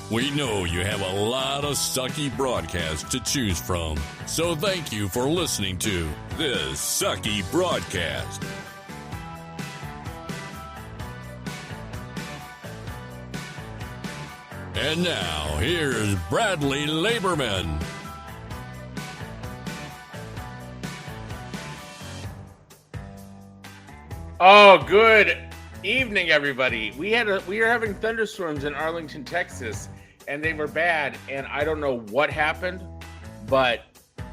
We know you have a lot of Sucky Broadcasts to choose from, so thank you for listening to this Sucky Broadcast. And now, here's Bradley Laberman. Oh, good evening, everybody. We are having thunderstorms in Arlington, Texas, and they were bad. And I don't know what happened, but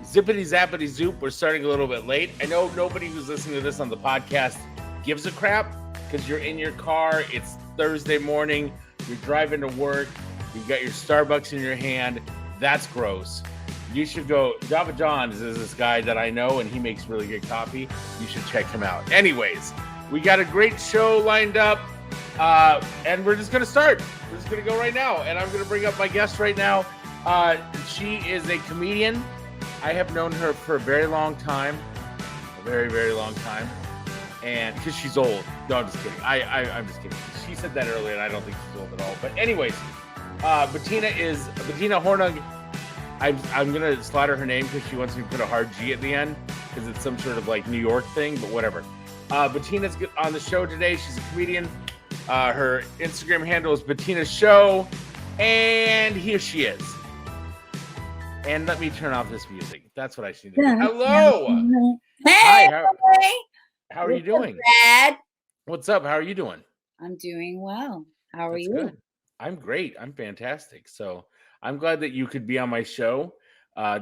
zippity zappity zoop, we're starting a little bit late. I know nobody who's listening to this on the podcast gives a crap because you're in your car. It's Thursday morning. You're driving to work. You've got your Starbucks in your hand. That's gross. You should go. Java John's is this guy that I know, and he makes really good coffee. You should check him out. Anyways, we got a great show lined up, and we're just going to start. We're just going to go right now, and I'm going to bring up my guest right now. She is a comedian. I have known her for a very long time, a very, very long time, and because she's old. No, I'm just kidding. I'm just kidding. She said that earlier, and I don't think she's old at all. But anyways, Bettina Hornung. I'm going to slaughter her name because she wants me to put a hard G at the end because it's some sort of like New York thing, but whatever. Bettina's on the show today. She's a comedian. Her Instagram handle is Bettina's Show. And here she is. And let me turn off this music. That's what I should do. Hello. Hey. Hi. How are you doing? Brad? What's up? How are you doing? I'm doing well. How are That's you? Good. I'm great. I'm fantastic. So I'm glad that you could be on my show.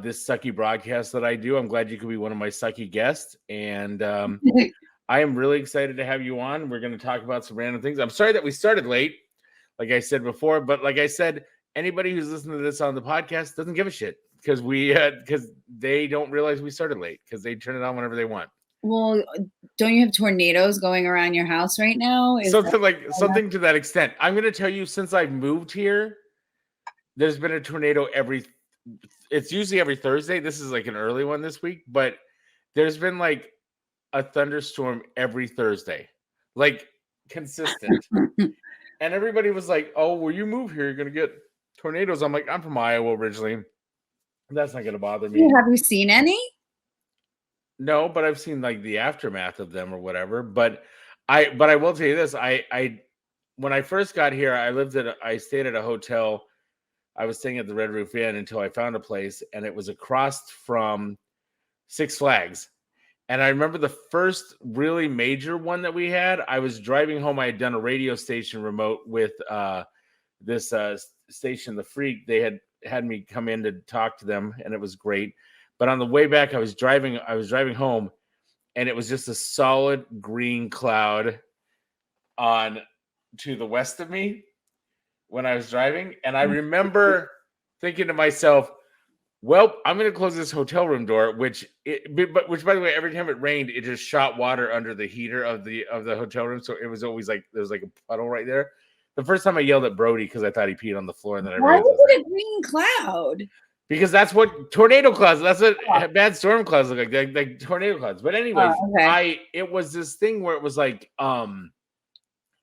This Sucky Broadcast that I do. I'm glad you could be one of my sucky guests. And I am really excited to have you on. We're going to talk about some random things. I'm sorry that we started late, like I said before. But like I said, anybody who's listening to this on the podcast doesn't give a shit because they don't realize we started late because they turn it on whenever they want. Well, don't you have tornadoes going around your house right now? Something to that extent. I'm going to tell you, since I've moved here, there's been a tornado it's usually every Thursday. This is like an early one this week, but there's been like a thunderstorm every Thursday, like consistent. And everybody was like, oh, well, you move here, you're going to get tornadoes. I'm like, I'm from Iowa originally. That's not going to bother me. Have you seen any? No, but I've seen like the aftermath of them or whatever. But I will tell you this. When I first got here, I stayed at a hotel. I was staying at the Red Roof Inn until I found a place, and it was across from Six Flags. And I remember the first really major one that we had. I was driving home. I had done a radio station remote with this station, The Freak. They had me come in to talk to them, and it was great. But on the way back, I was driving home, and it was just a solid green cloud on to the west of me when I was driving. And I remember thinking to myself, well, I'm going to close this hotel room door, which by the way, every time it rained, it just shot water under the heater of the hotel room. So it was always like, there was like a puddle right there. The first time I yelled at Brody because I thought he peed on the floor. And then Why was it a green cloud? Because that's what tornado clouds, that's what bad storm clouds look like tornado clouds. But anyways, it was this thing where it was like, all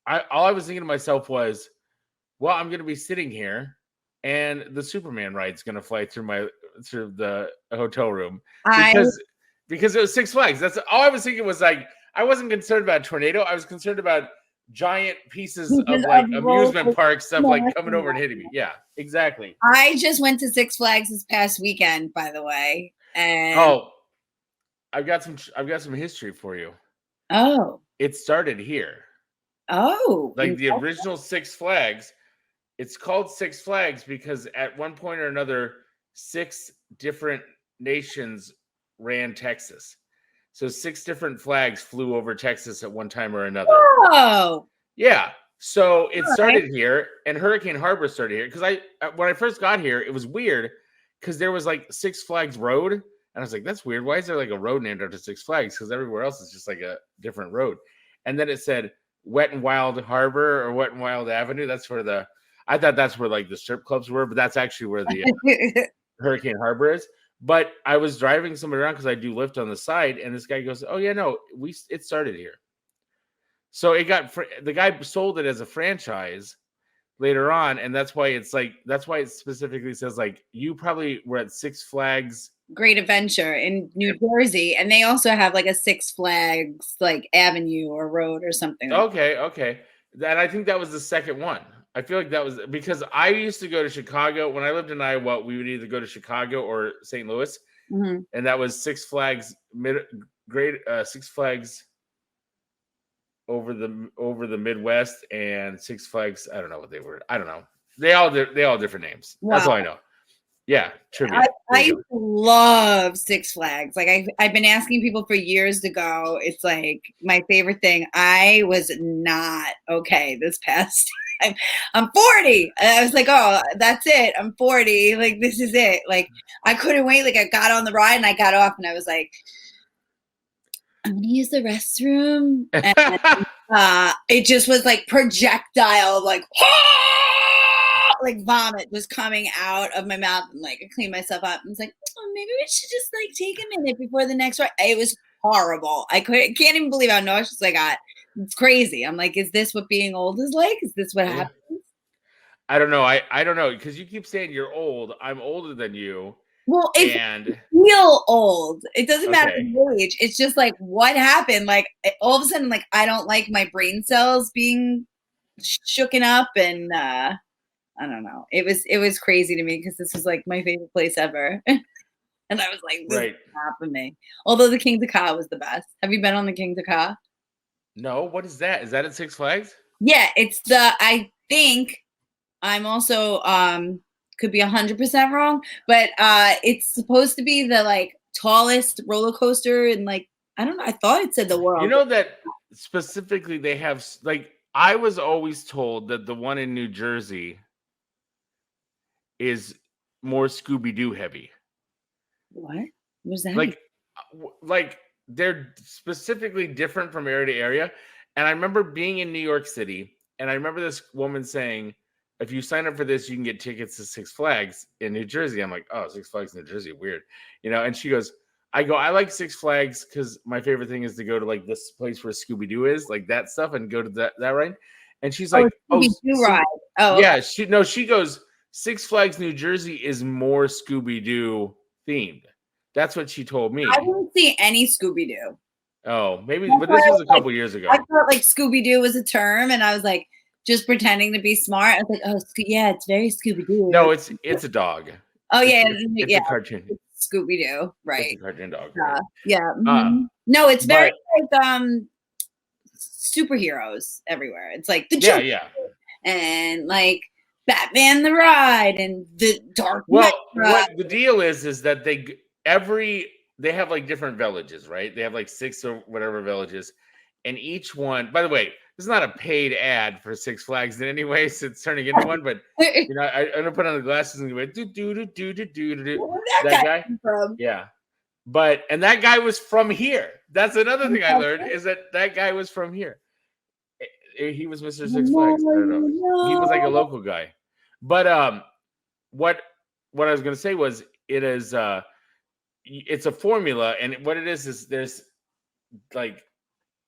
I was thinking to myself was, well, I'm going to be sitting here and the Superman ride's going to fly through the hotel room because it was Six Flags. That's all I was thinking was like, I wasn't concerned about a tornado. I was concerned about giant pieces of like amusement park stuff like coming over and hitting me. Yeah, exactly. I just went to Six Flags this past weekend, by the way. And I've got some history for you. Oh. It started here. Oh. Like the original Six Flags. It's called Six Flags because at one point or another, 6 different nations ran Texas. So 6 different flags flew over Texas at one time or another. Oh. Yeah. So it started here, and Hurricane Harbor started here. Because when I first got here, it was weird because there was like Six Flags Road. And I was like, that's weird. Why is there like a road named after Six Flags? Because everywhere else is just like a different road. And then it said Wet and Wild Harbor or Wet and Wild Avenue. I thought that's where like the strip clubs were, but that's actually where the Hurricane Harbor is. But I was driving somebody around because I do Lyft on the side, and this guy goes, "Oh yeah, no, it started here." So the guy sold it as a franchise, later on, and that's why it specifically says like you probably were at Six Flags Great Adventure in New Jersey, and they also have like a Six Flags like Avenue or Road or something. Okay. And I think that was the second one. I feel like that was because I used to go to Chicago when I lived in Iowa. We would either go to Chicago or St. Louis, and that was Six Flags Six Flags over the Midwest and Six Flags. I don't know what they were. I don't know. They all different names. Wow. That's all I know. Yeah, trivia. I love Six Flags. Like I've been asking people for years to go. It's like my favorite thing. I was not okay this past time. I'm 40. And I was like, oh, that's it. I'm 40. Like this is it. Like I couldn't wait. Like I got on the ride and I got off and I was like, I'm gonna use the restroom. And it just was like projectile, like like vomit just coming out of my mouth, and like I cleaned myself up and was like, oh, maybe we should just like take a minute before the next ride. It was horrible. Can't even believe how nauseous I got. It's crazy. I'm like, is this what being old is like? Is this what happens? I don't know. I don't know because you keep saying you're old. I'm older than you. Well, I feel old. It doesn't matter the age. It's just like what happened. Like all of a sudden, like I don't like my brain cells being shooken up, and I don't know. It was crazy to me because this was like my favorite place ever, and I was like, this is happening. Although the King Ka was the best. Have you been on the King Ka? No. What is that? Is that at Six Flags? Yeah, it's I think I'm also could be 100% wrong, but it's supposed to be the like tallest roller coaster in like I don't know. I thought it said the world. You know that specifically they have like I was always told that the one in New Jersey is more Scooby-Doo heavy. What was that? Like they're specifically different from area to area. And I remember being in New York City, and I remember this woman saying, if you sign up for this, you can get tickets to Six Flags in New Jersey. I'm like, oh, Six Flags in New Jersey, weird. And she goes, I like Six Flags because my favorite thing is to go to like this place where Scooby-Doo is, like that stuff, and go to that ride. And she's like, Scooby-Doo ride. Oh, yeah. Okay. She goes, Six Flags New Jersey is more Scooby-Doo themed. That's what she told me. I didn't see any Scooby-Doo. Oh, maybe, but this was a couple years ago. I thought like Scooby-Doo was a term, and I was like just pretending to be smart. I was like, oh, yeah, it's very Scooby-Doo. No, it's a dog. Oh yeah, it's a cartoon. Scooby-Doo, right? It's a cartoon dog. Right? Yeah. No, it's very like superheroes everywhere. It's like the Joker, and like Batman the Ride and the Dark Knight. Well, what the deal is that they have like different villages, right? They have like 6 or whatever villages, and each one. By the way, this is not a paid ad for Six Flags in any way, so it's turning into one. But I'm gonna put on the glasses and go do. That guy from? Yeah, and that guy was from here. That's another thing I learned is that guy was from here. He was Mr. Six Flags. I don't know. He was like a local guy. But what I was gonna say was it's a formula, and what it is there's like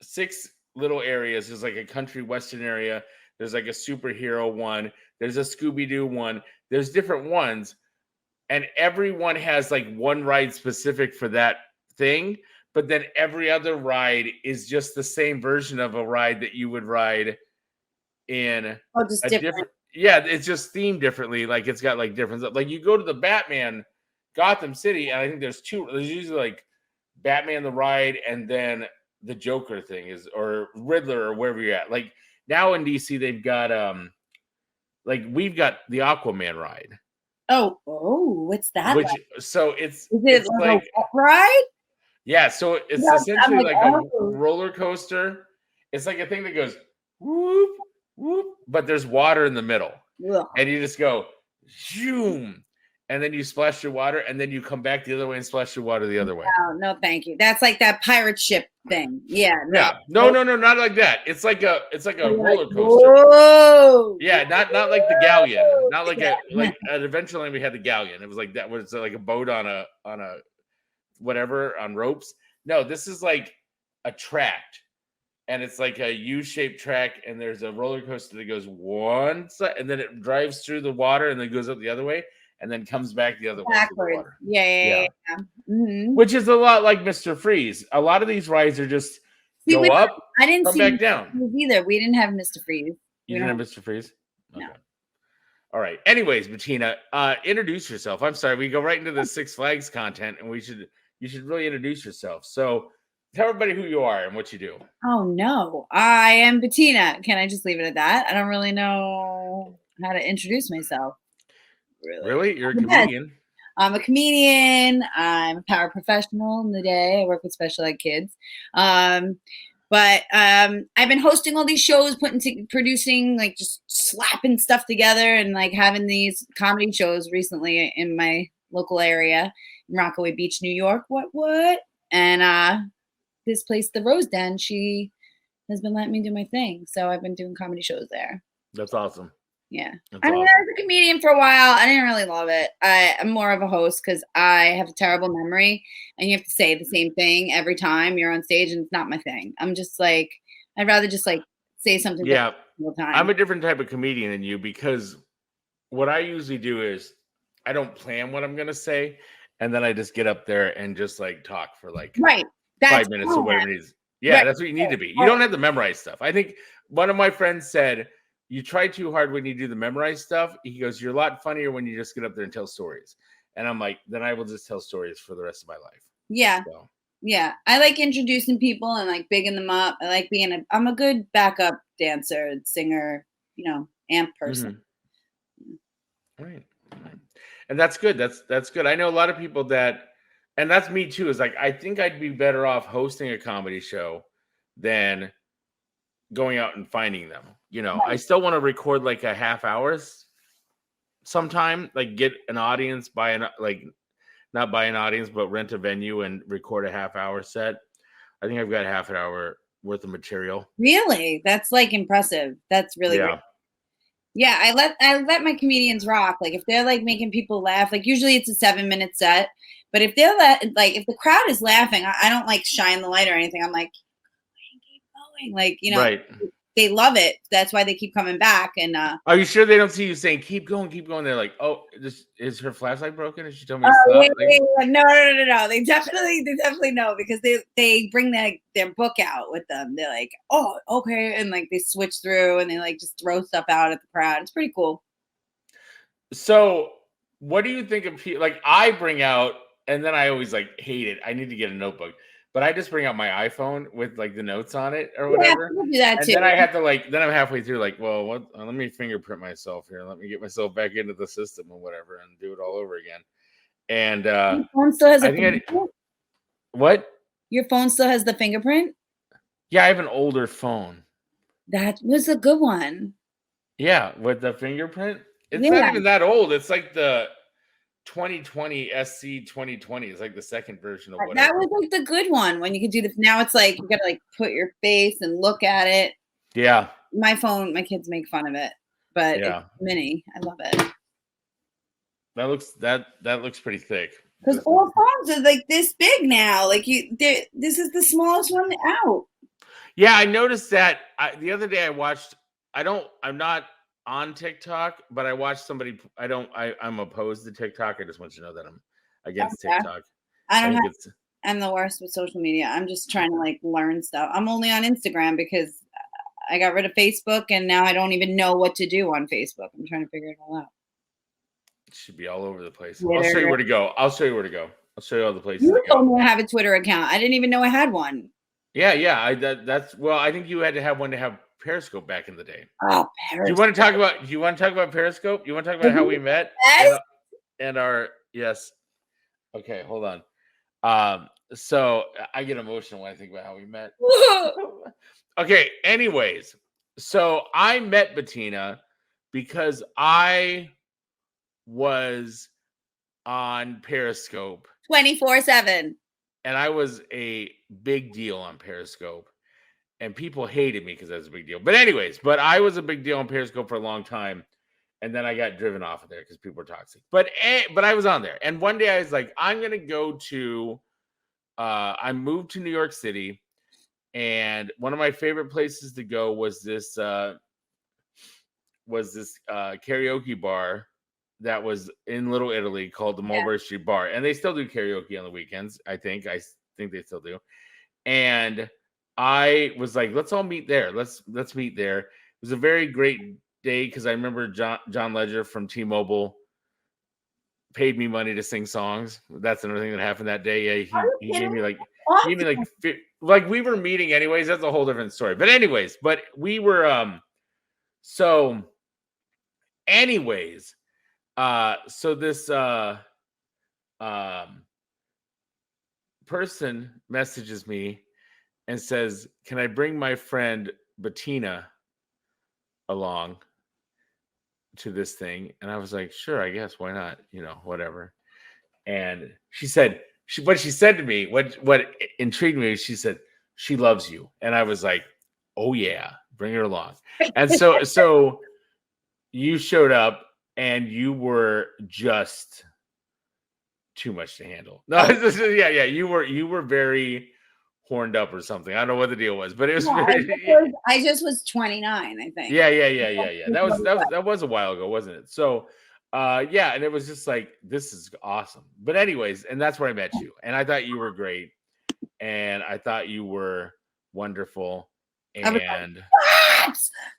6 little areas. There's like a country western area. There's like a superhero one. There's a Scooby-Doo one. There's different ones, and everyone has like one ride specific for that thing. But then every other ride is just the same version of a ride that you would ride in just different. Yeah, it's just themed differently. Like it's got like different. Like you go to the Batman Gotham City, and I think there's usually like Batman the ride, and then the Joker thing is, or Riddler, or wherever you're at. Like now in DC, they've got like we've got the Aquaman ride. Oh, what's that? It's like a ride? Yeah, so it's essentially like a roller coaster. It's like a thing that goes whoop whoop, but there's water in the middle, and you just go zoom. And then you splash your water, and then you come back the other way and splash your water the other way. No, thank you. That's like that pirate ship thing. Yeah. No, not like that. It's like a roller coaster. Whoa. Yeah, not like the galleon. Not like at Adventureland we had the galleon. It was like that was like a boat on a whatever on ropes. No, this is like a tract. and it's like a U-shaped track, and there's a roller coaster that goes one side, and then it drives through the water, and then goes up the other way, and then comes back the other way through the Backwards. water. Yeah. Mm-hmm. Which is a lot like Mr. Freeze. A lot of these rides are just go up, I didn't come see back Mr. down. Freeze either. We didn't have Mr. Freeze. You didn't have Mr. Freeze? No. Okay. All right. Anyways, Bettina, introduce yourself. I'm sorry, we go right into the Six Flags content, and you should really introduce yourself. So tell everybody who you are and what you do. Oh no, I am Bettina. Can I just leave it at that? I don't really know how to introduce myself. Really? You're a comedian? I'm a comedian. I'm a paraprofessional in the day. I work with special ed kids. But I've been hosting all these shows, producing, like just slapping stuff together, and like having these comedy shows recently in my local area in Rockaway Beach, New York. What? And this place, the Rose Den, she has been letting me do my thing. So I've been doing comedy shows there. That's awesome. Yeah. That's I mean, awesome. I was a comedian for a while. I didn't really love it. I'm more of a host because I have a terrible memory, and you have to say the same thing every time you're on stage, and it's not my thing. I'm just like, I'd rather just like say something. Yeah. All the time. I'm a different type of comedian than you, because what I usually do is I don't plan what I'm going to say, and then I just get up there and just like talk for like 5 minutes or whatever it is. Yeah, right. That's what you need to be. You don't have to memorize stuff. I think one of my friends said, you try too hard when you do the memorize stuff. He goes, you're a lot funnier when you just get up there and tell stories. And I'm like, then I will just tell stories for the rest of my life. Yeah. So. Yeah. I like introducing people and like bigging them up. I like I'm a good backup dancer, singer, amp person. Mm-hmm. Right. And that's good. That's good. I know a lot of people that, and that's me too, is like, I think I'd be better off hosting a comedy show than going out and finding them. Right. I still want to record like a half hours sometime, like get an audience, not buy an audience, but rent a venue and record a half hour set. I think I've got half an hour worth of material. Really? That's like impressive. That's really great. Yeah, I let my comedians rock. Like if they're like making people laugh, like usually it's a 7-minute set, but if they're like if the crowd is laughing, I don't like shine the light or anything. I'm like, keep going. Like, right. They love it. That's why they keep coming back. And are you sure they don't see you saying keep going? They're like, oh, is her flashlight broken? Did she tell me to stop? Yeah. No. They definitely know, because they bring their book out with them. They're like, oh, okay, and like they switch through and they like just throw stuff out at the crowd. It's pretty cool. So, what do you think of people? Like I bring out, and then I always like hate it. I need to get a notebook. But I just bring out my iPhone with like the notes on it or whatever. Yeah, do that and too. Then I have to then I'm halfway through like, well, what? Let me fingerprint myself here. Let me get myself back into the system or whatever and do it all over again. And your phone still has a fingerprint? What? Your phone still has the fingerprint? Yeah, I have an older phone. That was a good one. Yeah, with the fingerprint. It's not even that old. It's like the 2020 SC 2020 is like the second version of whatever. That was like the good one when you could do this. Now it's like you gotta like put your face and look at it. Yeah. My phone, my kids make fun of it, but it's mini. I love it. That looks pretty thick. Because all phones are like this big now. Like this is the smallest one out. Yeah, I noticed that the other day. I watched. I'm not on TikTok, but I watched somebody. I'm opposed to TikTok. I just want you to know that I'm against TikTok. I'm the worst with social media. I'm just trying to like learn stuff. I'm only on Instagram because I got rid of Facebook, and now I don't even know what to do on Facebook. I'm trying to figure it all out. It should be all over the place. I'll show you where to go. I'll show you all the places. You told me I have a Twitter account. I didn't even know I had one. Yeah. I think you had to have one to have Periscope back in the day. Oh, Periscope. Do you want to talk about Periscope? You want to talk about how we met? And our yes. Okay, hold on. So I get emotional when I think about how we met. Okay, anyways. So I met Bettina because I was on Periscope 24/7. And I was a big deal on Periscope. And people hated me because I was a big deal. But I was a big deal on Periscope for a long time. And then I got driven off of there because people were toxic. But I was on there. And one day I was like, I'm going to go to, I moved to New York City. And one of my favorite places to go was this karaoke bar that was in Little Italy called the Mulberry Street Bar, and they still do karaoke on the weekends. I think they still do. And I was like, let's all meet there. Let's meet there. It was a very great day because I remember John Ledger from T-Mobile paid me money to sing songs. That's another thing that happened that day. Yeah, he gave me like we were meeting anyways. That's a whole different story. But anyways, we were so anyways, so this person messages me and says, "Can I bring my friend Bettina along to this thing?" And I was like, "Sure, I guess. Why not? Whatever." And she said, what she said to me, what intrigued me, she said, "She loves you." And I was like, "Oh yeah, bring her along." And so you showed up and you were just too much to handle. No, yeah. You were very horned up or something. I don't know what the deal was, but it was I just was 29, I think. Yeah. That was a while ago, wasn't it? So yeah, and it was just like, this is awesome. But anyways, and that's where I met you. And I thought you were great. And I thought you were wonderful. And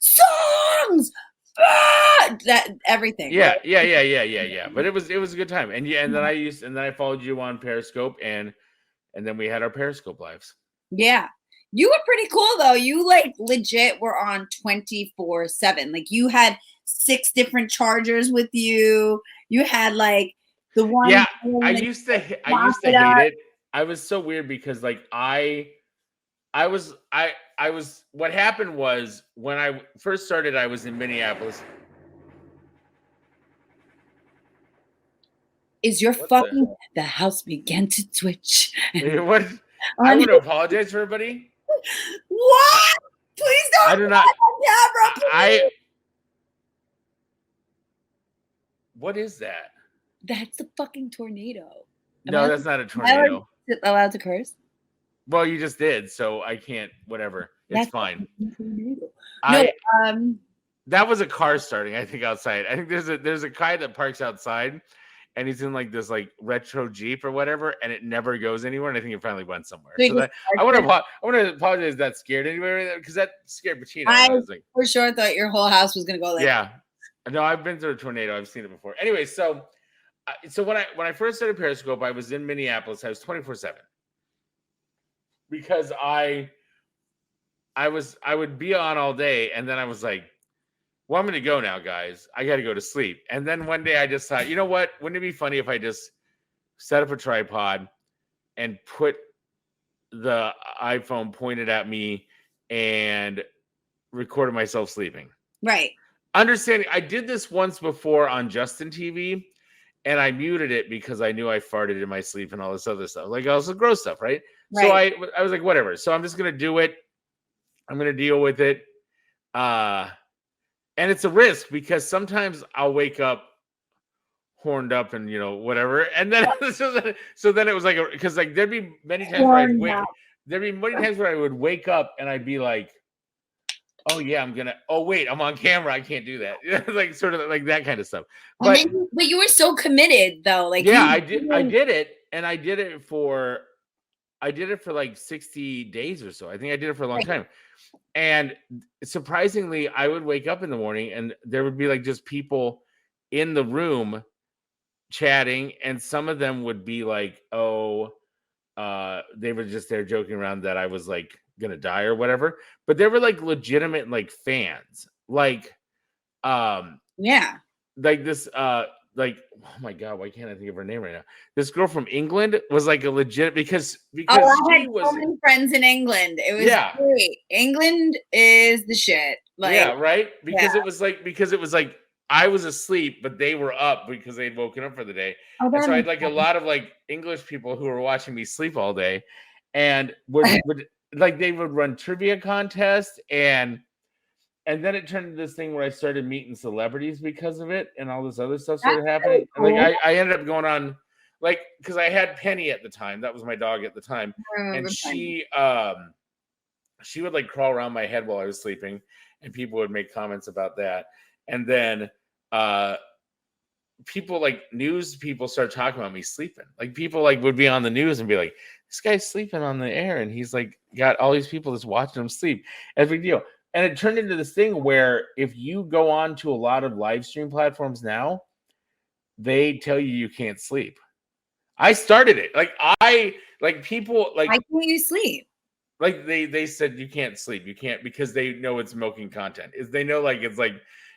songs, that everything. Yeah. But it was a good time. And then I followed you on Periscope, and then we had our Periscope lives. Yeah. You were pretty cool though. You like legit were on 24/7. Like you had 6 different chargers with you. You had like the one. Yeah, I used to hate it. I was so weird because like I was what happened was when I first started, I was in Minneapolis. Is your the house began to twitch. What? I want to apologize for everybody. What? Please don't. I do not. Camera, what is that? That's a fucking tornado. No, that's not a tornado. Allowed to curse? Well, you just did, so I can't. Whatever. It's fine. That was a car starting, I think, outside. I think there's a guy that parks outside, and he's in like this like retro Jeep or whatever, and it never goes anywhere. And I think it finally went somewhere. So I want to apologize. That scared anybody because that scared Bettina. I for sure thought your whole house was gonna go like. Yeah, no, I've been through a tornado. I've seen it before. Anyway, so when I first started Periscope, I was in Minneapolis. I was 24/7 because I would be on all day, and then I was like, well, I'm going to go now, guys. I got to go to sleep. And then one day I just thought, you know what? Wouldn't it be funny if I just set up a tripod and put the iPhone pointed at me and recorded myself sleeping? Right. Understanding, I did this once before on Justin TV, and I muted it because I knew I farted in my sleep and all this other stuff. Like all this gross stuff, right? So I was like, whatever. So I'm just going to do it. I'm going to deal with it. And it's a risk because sometimes I'll wake up horned up and whatever, and then so then it was like because like there'd be many times where I would wake up and I'd be like, oh yeah, I'm on camera, I can't do that. Like sort of like that kind of stuff. But you were so committed though. Like yeah, I did it, and I did it for like 60 days or so. I think I did it for a long time. And surprisingly, I would wake up in the morning and there would be like just people in the room chatting. And some of them would be like, they were just there joking around that I was like going to die or whatever. But they were like legitimate, like fans, like, like this, like, oh my God, why can't I think of her name right now? This girl from England was like a legit because I had so many friends in England. It was great. England is the shit. Like, yeah, right. Because it was like I was asleep, but they were up because they'd woken up for the day. And so I had like a lot of like English people who were watching me sleep all day, and would like they would run trivia contests and then it turned into this thing where I started meeting celebrities because of it, and all this other stuff started happening. Cool. And like I ended up going on, like, because I had Penny at the time. That was my dog at the time, and she she would like crawl around my head while I was sleeping, and people would make comments about that. And then people like news people start talking about me sleeping. Like people like would be on the news and be like, this guy's sleeping on the air, and he's like got all these people that's watching him sleep. Every deal. And it turned into this thing where if you go on to a lot of live stream platforms now, they tell you can't sleep. I started it. Like people like why can't you sleep? Like they said you can't sleep. You can't because they know it's milking content. Is they know like it's like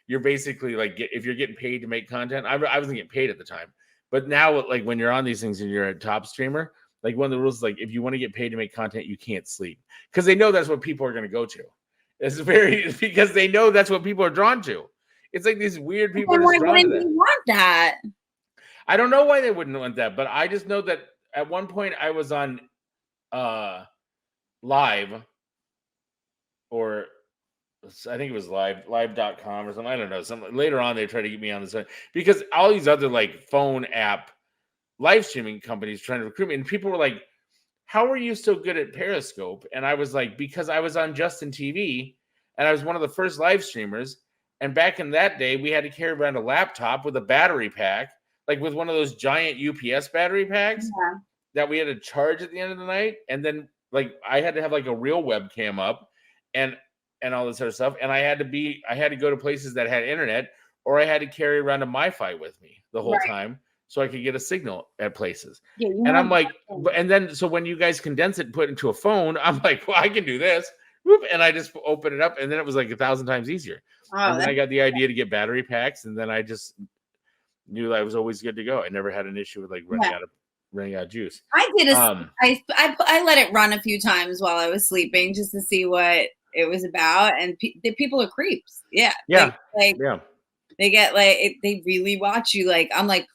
you're basically like if you're getting paid to make content. I wasn't getting paid at the time, but now like when you're on these things and you're a top streamer, like one of the rules is like if you want to get paid to make content, you can't sleep because they know that's what people are going to go to. It's because they know that's what people are drawn to. It's like these weird people are just drawn to that. You want that? I don't know why they wouldn't want that, but I just know that at one point I was on live, or I think it was live.com or something. I don't know. Later on they tried to get me on this because all these other like phone app live streaming companies trying to recruit me, and people were like, how are you so good at Periscope? And I was like, because I was on Justin TV and I was one of the first live streamers. And back in that day, we had to carry around a laptop with a battery pack, like with one of those giant UPS battery packs that we had to charge at the end of the night. And then like I had to have like a real webcam up and all this other stuff. And I had to go to places that had internet, or I had to carry around a MiFi with me the whole time so I could get a signal at places. Yeah, and I'm like, and then so when you guys condense it and put it into a phone, I'm like, well, I can do this. Whoop, and I just open it up, and then it was like 1,000 times easier. And then I got the idea to get battery packs, and then I just knew that I was always good to go. I never had an issue with like running out of juice. I did I let it run a few times while I was sleeping just to see what it was about, and the people are creeps. Yeah. Like they get like they really watch you. Like I'm like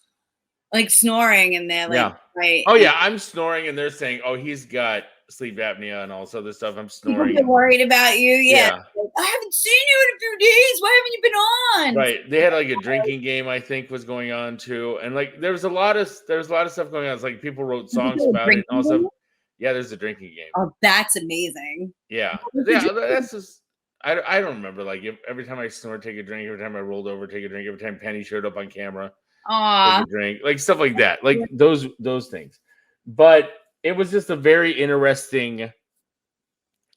snoring, and they're like, right. Oh yeah, I'm snoring, and they're saying, "Oh, he's got sleep apnea and all this other stuff." I'm snoring. People are worried about you. Yeah. Like, I haven't seen you in a few days. Why haven't you been on? Right. They had like a drinking game, I think, was going on too, and like there was a lot of stuff going on. It's like people wrote songs about it. And also, yeah, there's a drinking game. Oh, that's amazing. Yeah. That's just. I don't remember. Like every time I snored, take a drink. Every time I rolled over, take a drink. Every time Penny showed up on camera. Take a drink, like stuff like that, like those things. But it was just a very interesting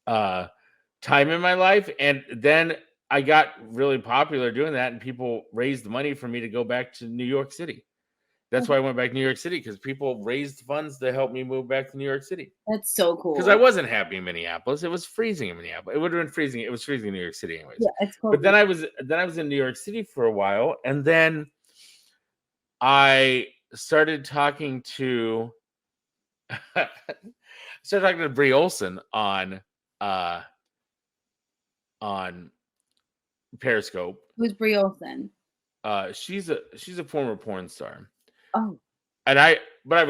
time in my life, and then I got really popular doing that, and people raised money for me to go back to New York City. That's why I went back to New York City, because people raised funds to help me move back to New York City. That's so cool. Because I wasn't happy in Minneapolis. It was freezing in Minneapolis. It would have been freezing. It was freezing in New York City anyways. Yeah, it's cool. But then I was in New York City for a while, and then I started talking to Brie Olson on Periscope. Who's Brie Olson? She's a former porn star. Oh. And I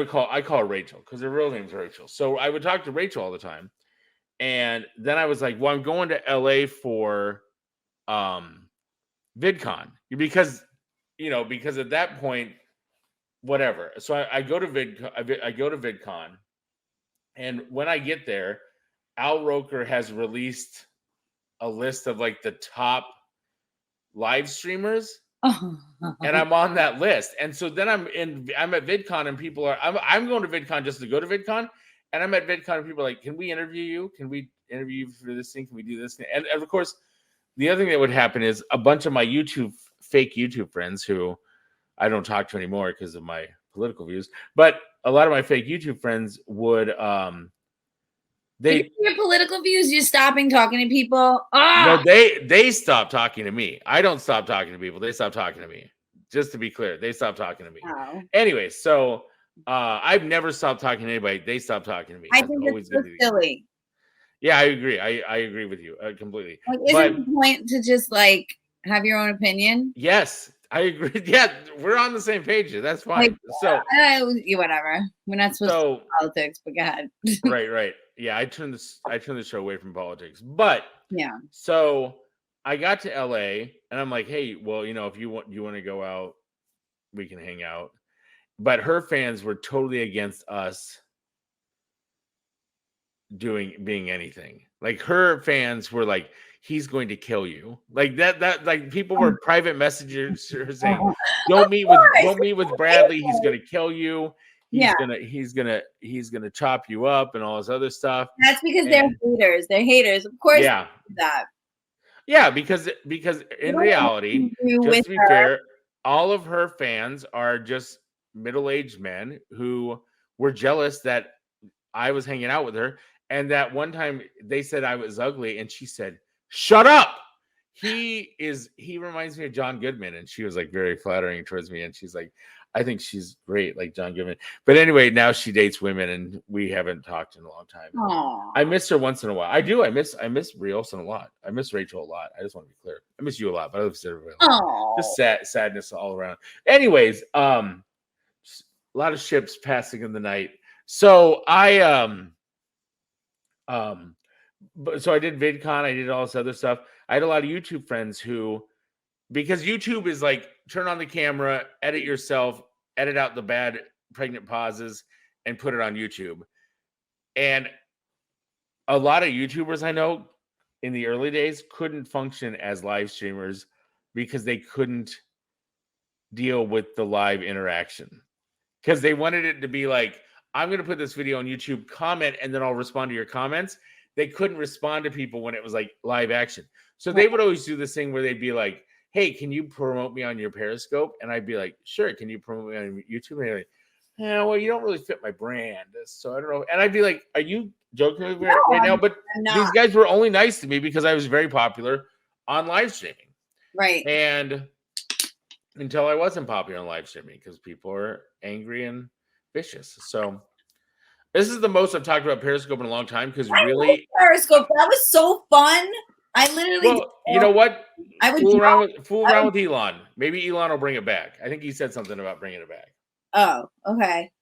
call her Rachel because her real name's Rachel. So I would talk to Rachel all the time. And then I was like, well, I'm going to LA for VidCon because at that point, whatever. So I go to VidCon, and when I get there, Al Roker has released a list of like the top live streamers. And I'm on that list. And so then I'm at VidCon, and people are I'm going to VidCon just to go to VidCon. And I'm at VidCon, and people are like, can we interview you? Can we interview you for this thing? Can we do this thing? And of course, the other thing that would happen is a bunch of my fake YouTube friends who I don't talk to anymore because of my political views, but a lot of my fake YouTube friends would your political views, you're stopping talking to people. No, they stop talking to me. I don't stop talking to people. They stop talking to me. Just to be clear, they stop talking to me. Oh. Anyway, so I've never stopped talking to anybody. They stop talking to me. I think it's so silly. Yeah, I agree. I agree with you completely. Like, isn't the point to just like have your own opinion? Yes, I agree. Yeah, we're on the same page. That's fine. Like, so whatever. We're not supposed to talk politics, but go ahead. Right. Yeah, I turned the show away from politics. But yeah. So I got to LA, and I'm like, hey, well, if you want to go out, we can hang out. But her fans were totally against us being anything. Like her fans were like, he's going to kill you. Like that like people were private messages saying, don't meet with Bradley, he's gonna kill you. He's gonna chop you up and all this other stuff. That's because they're haters. They're haters. Of course that. Yeah, because in reality, just to be fair, all of her fans are just middle-aged men who were jealous that I was hanging out with her. And that one time they said I was ugly, and she said, "Shut up." He reminds me of John Goodman, and she was like very flattering towards me, and she's like, I think she's great, like John Goodman. But anyway, now she dates women, and we haven't talked in a long time. Aww. I miss her once in a while. I do. I miss Rielson a lot. I miss Rachel a lot. I just want to be clear. I miss you a lot, but I miss everybody. Just sadness all around. Anyways, a lot of ships passing in the night. So so I did VidCon. I did all this other stuff. I had a lot of YouTube friends who, because YouTube is like, turn on the camera, edit yourself, edit out the bad pregnant pauses, and put it on YouTube. And a lot of YouTubers I know in the early days couldn't function as live streamers because they couldn't deal with the live interaction. Because they wanted it to be like, I'm going to put this video on YouTube, comment, and then I'll respond to your comments. They couldn't respond to people when it was like live action. So they would always do this thing where they'd be like, hey, can you promote me on your Periscope? And I'd be like, sure. Can you promote me on YouTube? And they're like, yeah, well, you don't really fit my brand. So I don't know. And I'd be like, are you joking with me right now? But these guys were only nice to me because I was very popular on live streaming. Right. And until I wasn't popular on live streaming because people are angry and vicious. So this is the most I've talked about Periscope in a long time because really Periscope, that was so fun. I literally you know what? I would fool around with Elon. Maybe Elon will bring it back. I think he said something about bringing it back. Oh, okay.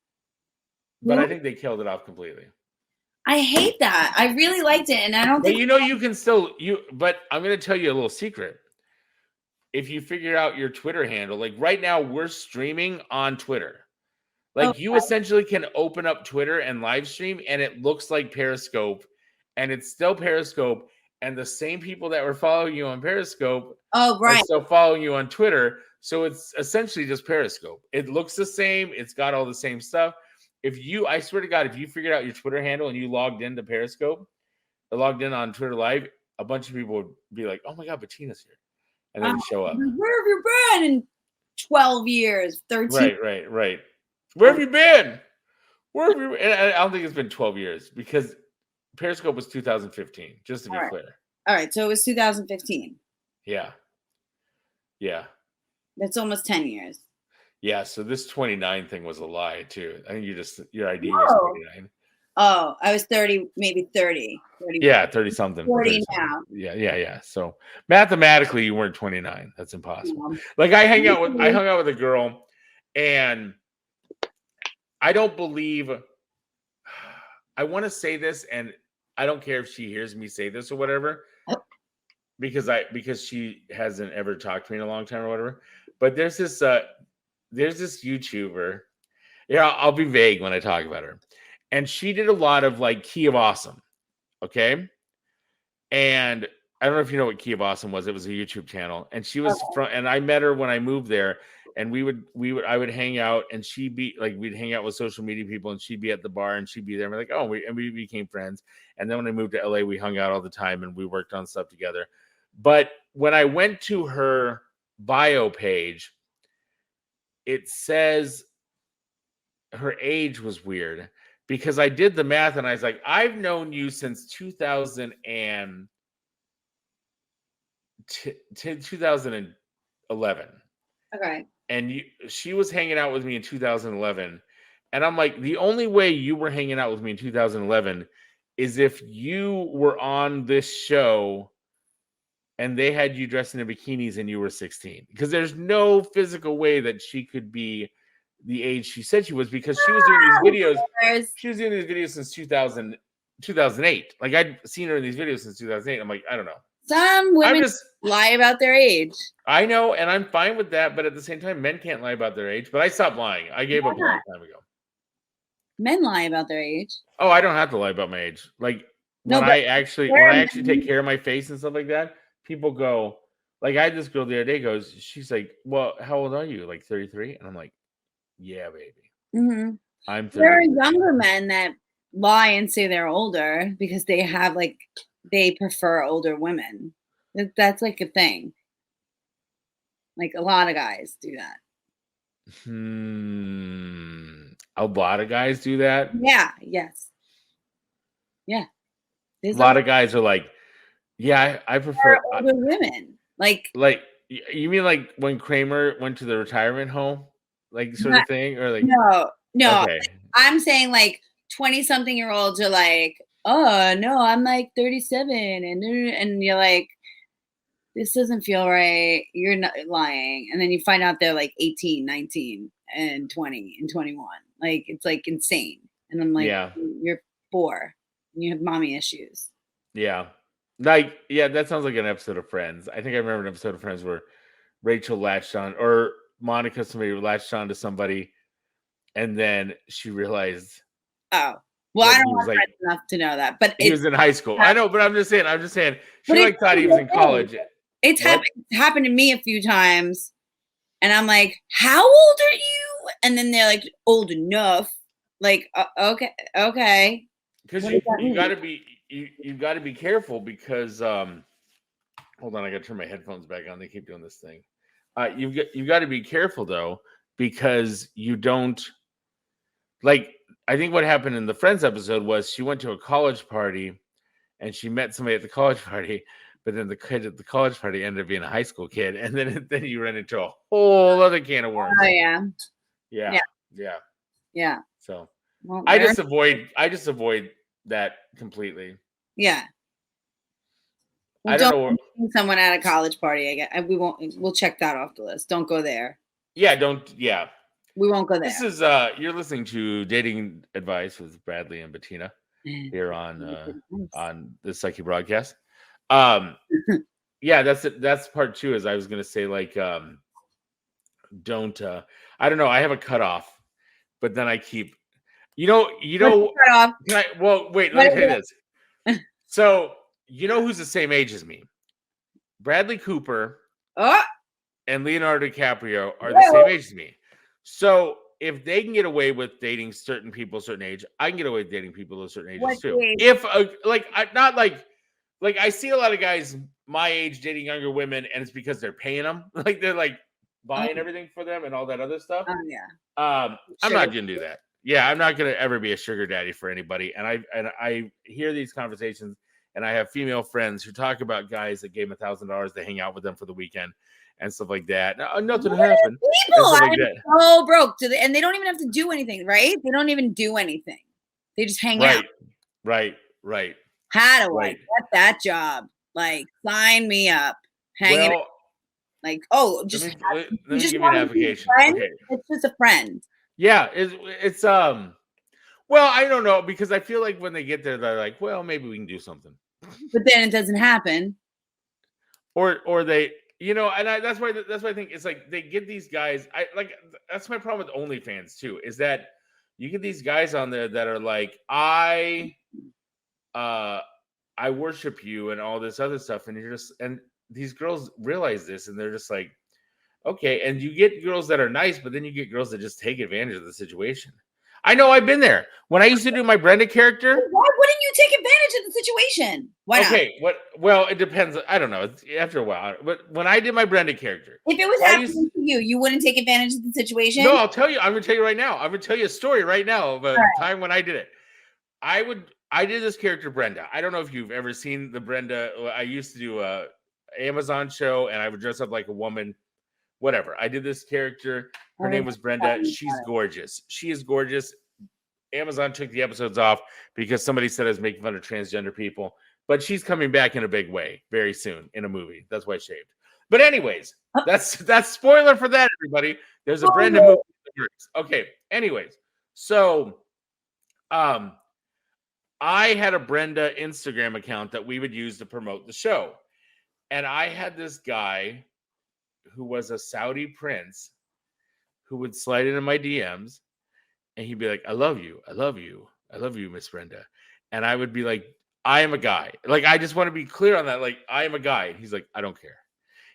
But I think they killed it off completely. I hate that. I really liked it, and I don't think. But you can still But I'm going to tell you a little secret. If you figure out your Twitter handle, like right now, we're streaming on Twitter. Like you essentially can open up Twitter and live stream, and it looks like Periscope, and it's still Periscope. And the same people that were following you on Periscope are still following you on Twitter. So it's essentially just Periscope. It looks the same. It's got all the same stuff. I swear to God, if you figured out your Twitter handle and you logged into Periscope, logged in on Twitter Live, a bunch of people would be like, oh my God, Bettina's here. And then show up. Where have you been in 12 years, 13? Right. Where have you been? And I don't think it's been 12 years because Periscope was 2015, just to be clear. All right, so it was 2015. Yeah. That's almost 10 years. Yeah, so this 29 thing was a lie too. I think your ID was 29. Oh, I was 30, maybe 30. 30 yeah, 30 something. 40 now. Yeah. So mathematically, you weren't 29. That's impossible. Like I hung out with a girl, and I don't believe. I want to say this, and I don't care if she hears me say this or whatever, because she hasn't ever talked to me in a long time or whatever. But there's this YouTuber. Yeah, I'll be vague when I talk about her. And she did a lot of like Key of Awesome. Okay. And I don't know if you know what Key of Awesome was. It was a YouTube channel. And she was and I met her when I moved there. And I would hang out, and she'd be like, we'd hang out with social media people, and she'd be at the bar, and she'd be there. And we're like, we became friends. And then when I moved to LA, we hung out all the time, and we worked on stuff together. But when I went to her bio page, it says her age was weird because I did the math, and I was like, I've known you since 2011. Okay. And she was hanging out with me in 2011. And I'm like, the only way you were hanging out with me in 2011 is if you were on this show and they had you dressed in bikinis and you were 16. Because there's no physical way that she could be the age she said she was, because she was doing these videos. She was doing these videos since 2008. Like I'd seen her in these videos since 2008. I'm like, I don't know. Some women lie about their age. I know, and I'm fine with that, but at the same time, men can't lie about their age. But I stopped lying. I gave up a long time ago. Men lie about their age. Oh, I don't have to lie about my age. Like when I actually take care of my face and stuff like that, people go, like I had this girl the other day she's like, well, how old are you? Like 33? And I'm like, yeah, baby. Mm-hmm. I'm 33. There are younger men that lie and say they're older because they have they prefer older women. That's like a thing. Like a lot of guys do that. A lot of guys do that. Yeah. Yes. Yeah. A lot of guys are like, yeah, I prefer older women. Like you mean like when Kramer went to the retirement home, like sort of thing, or like no. Okay. I'm saying like 20-something-year-olds are like, oh no, I'm like 37, and you're like, this doesn't feel right. You're not lying, and then you find out they're like 18, 19, and 20 and 21. Like it's like insane, and I'm like, you're 4. And you have mommy issues. Yeah. Like, yeah, that sounds like an episode of Friends. I think I remember an episode of Friends where Rachel latched on, or Monica, somebody latched on to somebody, and then she realized. Oh, well, I don't know enough to know that, but he was in high school. I know, but I'm just saying. She thought he was in college. It's happened to me a few times, and I'm like, "How old are you?" And then they're like, "Old enough." Like, okay. Because you got to be. You've got to be careful because hold on, I got to turn my headphones back on. They keep doing this thing. You've got to be careful though, because you don't like. I think what happened in the Friends episode was she went to a college party, and she met somebody at the college party, but then the kid at the college party ended up being a high school kid, and then you run into a whole other can of worms. Oh yeah. So well, I just avoid that completely. Yeah. Well, I don't know. Someone at a college party. I guess we'll check that off the list. Don't go there. Yeah, don't. Yeah, we won't go there. This is you're listening to Dating Advice with Bradley and Bettina here on the Sucky Broadcast. Yeah, that's part 2. As I was gonna say, like, don't. I don't know. I have a cutoff, but then I keep. You know. Well, wait. Let me tell you this. So you know who's the same age as me? Bradley Cooper and Leonardo DiCaprio are the same age as me. So if they can get away with dating certain people a certain age, I can get away with dating people of certain ages too. If not like I see a lot of guys my age dating younger women, and it's because they're paying them, like they're like buying everything for them and all that other stuff. Oh yeah. I'm not gonna do that. Yeah, I'm not gonna ever be a sugar daddy for anybody. And I hear these conversations, and I have female friends who talk about guys that gave them $1,000 to hang out with them for the weekend and stuff like that. Nothing happened. People are so broke, and they don't even have to do anything, right? They don't even do anything. They just hang out. Right. How do I get that job? Like, sign me up. Hang out. Like, just let me give you an application. Okay. It's just a friend. Yeah, it's well, I don't know, because I feel like when they get there, they're like, well, maybe we can do something. But then it doesn't happen. Or they, and that's why I think it's like they get these guys. That's my problem with OnlyFans too, is that you get these guys on there that are like, I worship you and all this other stuff, and these girls realize this, and they're just like, okay. And you get girls that are nice, but then you get girls that just take advantage of the situation. I know, I've been there. When I used to do my Brenda character. Why wouldn't you take advantage of the situation? Why not? Okay, well, it depends. I don't know. After a while, but when I did my Brenda character, if it was happening to you wouldn't take advantage of the situation? No, I'll tell you. I'm going to tell you right now. I'm going to tell you a story right now of a time when I did it. I did this character, Brenda. I don't know if you've ever seen the Brenda. I used to do a Amazon show, and I would dress up like a woman. Whatever. I did this character. Her name was Brenda. She's gorgeous. She is gorgeous. Amazon took the episodes off because somebody said I was making fun of transgender people. But she's coming back in a big way very soon in a movie. That's why I shaved. But anyways, that's spoiler for that, everybody. There's a Brenda movie. Okay. Anyways, so I had a Brenda Instagram account that we would use to promote the show. And I had this guy who was a Saudi prince who would slide into my DMs, and he'd be like, I love you, I love you, I love you, Miss Brenda. And I would be like, I am a guy. Like, I just want to be clear on that. Like, I am a guy. And he's like, I don't care.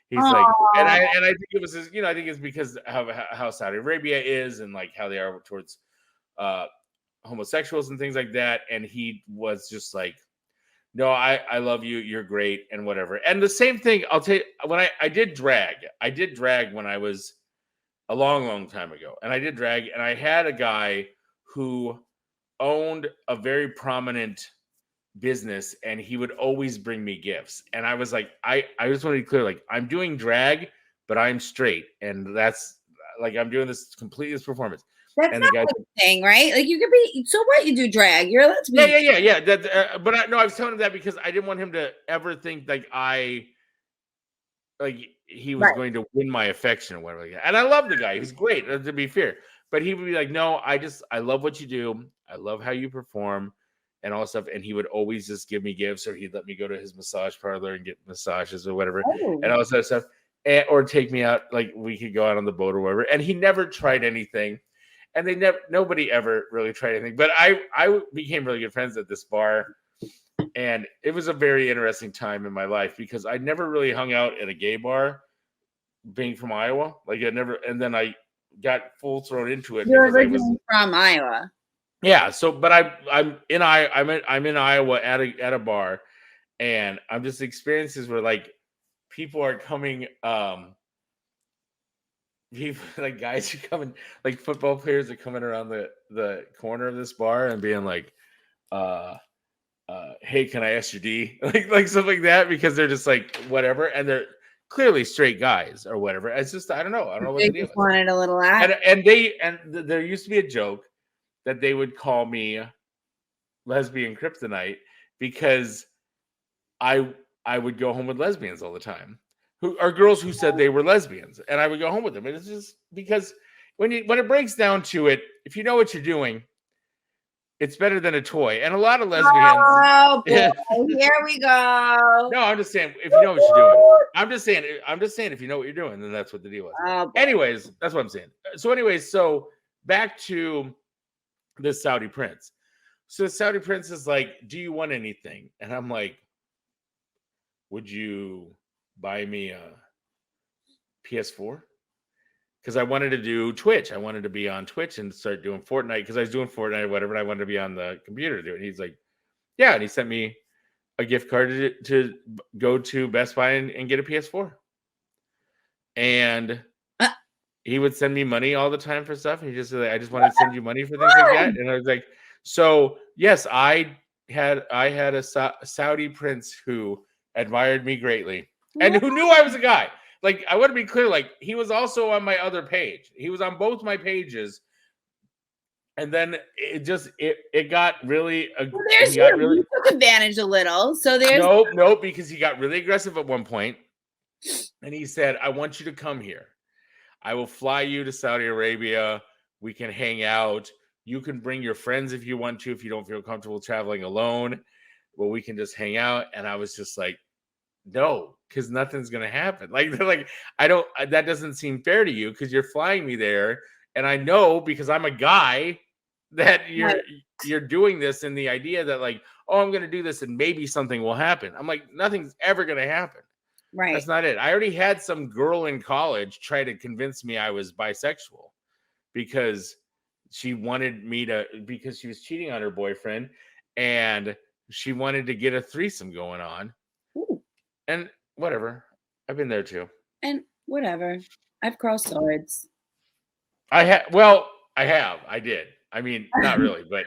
He's like, and Aw. I think it was his, I think it's because how Saudi Arabia is and like how they are towards homosexuals and things like that. And he was just like, no, I love you. You're great and whatever. And the same thing, I'll tell you, when I did drag when I was a long, long time ago. And I did drag, and I had a guy who owned a very prominent business, and he would always bring me gifts. And I was like, I just want to be clear, like, I'm doing drag, but I'm straight. And that's like, I'm doing this completely as performance. That's And not the guy, a thing, right? Like you could be, so what, you do drag, you're allowed to be. yeah. That, but I was telling him that because I didn't want him to ever think like he was going to win my affection or whatever. Like that. And I love the guy. He was great, to be fair. But he would be like, no, I love what you do. I love how you perform and all that stuff. And he would always just give me gifts, or he'd let me go to his massage parlor and get massages or whatever. Oh. And all that stuff. Or take me out, like we could go out on the boat or whatever. And he never tried anything. And nobody ever really tried anything. But I became really good friends at this bar. And it was a very interesting time in my life because I never really hung out at a gay bar, being from Iowa. Like I never, and then I got full thrown into it. You're originally from Iowa. Yeah. So, but I'm in Iowa at a bar, and I'm just experiences where like people are coming, people like guys are coming, like football players are coming around the corner of this bar and being like, hey, can I ask your D? like stuff like that, because they're just like whatever, and they're clearly straight guys or whatever. It's just I don't know what They the deal just is. wanted a little act. And there used to be a joke that they would call me lesbian kryptonite because I would go home with lesbians all the time, who are girls who said they were lesbians, and I would go home with them. And it's just because when it breaks down to it, if you know what you're doing, it's better than a toy. And a lot of lesbians. Oh boy, here we go. No, I'm just saying if you know what you're doing. I'm just saying if you know what you're doing, then that's what the deal is. Oh, anyways, that's what I'm saying. So back to this Saudi prince. So the Saudi prince is like, do you want anything? And I'm like, would you buy me a PS4? Because I wanted to do Twitch. I wanted to be on Twitch and start doing Fortnite because I was doing Fortnite or whatever. And I wanted to be on the computer to do it. And he's like, yeah. And he sent me a gift card to go to Best Buy and get a PS4. And he would send me money all the time for stuff. And he just said, I just wanted to send you money for things like that. And I was like, so yes, I had a Saudi prince who admired me greatly and who knew I was a guy. Like, I want to be clear, like, he was also on my other page. He was on both my pages. And then it got really... You took advantage a little. So there's... Nope, because he got really aggressive at one point. And he said, I want you to come here. I will fly you to Saudi Arabia. We can hang out. You can bring your friends if you want to, if you don't feel comfortable traveling alone. Well, we can just hang out. And I was just like, no, because nothing's gonna happen. Like they're like, that doesn't seem fair to you because you're flying me there, and I know because I'm a guy that you're doing this in the idea that like, oh, I'm gonna do this and maybe something will happen. I'm like, nothing's ever gonna happen. Right. That's not it. I already had some girl in college try to convince me I was bisexual because she wanted me to, because she was cheating on her boyfriend and she wanted to get a threesome going on. Ooh. And whatever. I've been there too. And whatever. I've crossed swords. I have. I did. I mean, not really, but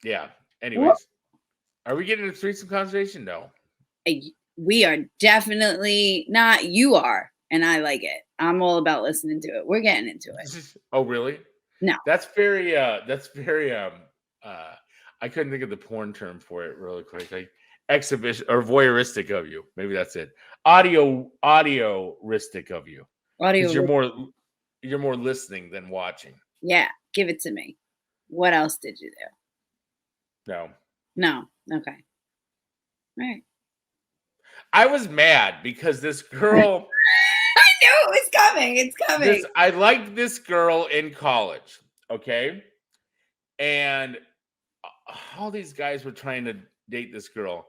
yeah. Anyways, are we getting a threesome conversation? No. We are definitely not. You are, and I like it. I'm all about listening to it. We're getting into it. Oh, really? No. That's very I couldn't think of the porn term for it really quick. Like exhibition or voyeuristic of you. Maybe that's it. Audio-ristic of you. Audio. You're more listening than watching. Yeah, give it to me. What else did you do? No. Okay. All right. I was mad because this girl. I knew it was coming. It's coming. I liked this girl in college. Okay. And all these guys were trying to date this girl.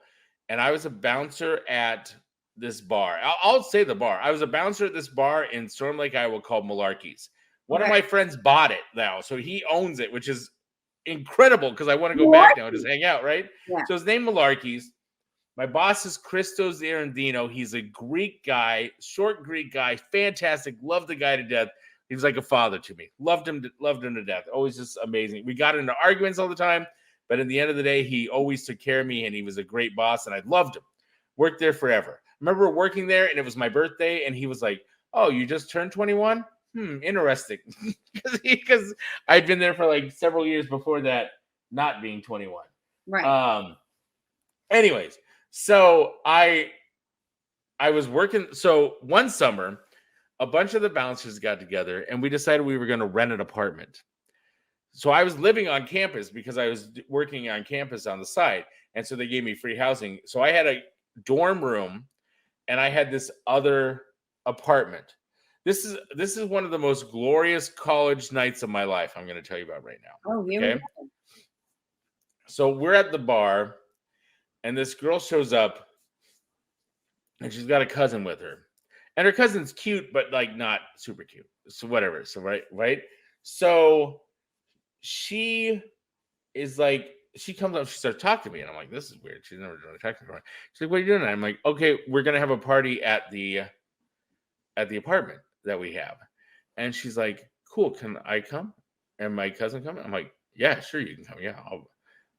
And I was a bouncer at this bar. I'll say the bar. I was a bouncer at this bar in Storm Lake, Iowa called Malarkey's. One of my friends bought it now. So he owns it, which is incredible because I want to go back now and just hang out, right? Yeah. So his name Malarkey's. My boss is Christos Arendino. He's a Greek guy, short Greek guy, fantastic. Love the guy to death. He was like a father to me. Loved him to death. Always just amazing. We got into arguments all the time, but at the end of the day, he always took care of me, and he was a great boss, and I loved him. Worked there forever. Remember working there, and it was my birthday, and he was like, "Oh, you just turned 21? Interesting." Because I'd been there for like several years before that, not being 21. Right. Anyways, so I was working. So one summer, a bunch of the bouncers got together and we decided we were going to rent an apartment. So I was living on campus because I was working on campus on the side. And so they gave me free housing. So I had a dorm room and I had this other apartment. This is one of the most glorious college nights of my life. I'm going to tell you about right now. Oh, here we go. So we're at the bar and this girl shows up and she's got a cousin with her. And her cousin's cute, but like not super cute. So whatever. So right. So she is like, she comes up, she starts talking to me, and I'm like, this is weird. She's never done a text before. She's like, what are you doing? And I'm like, okay, we're gonna have a party at the apartment that we have. And she's like, cool, can I come? And my cousin come? I'm like, yeah, sure, you can come. Yeah,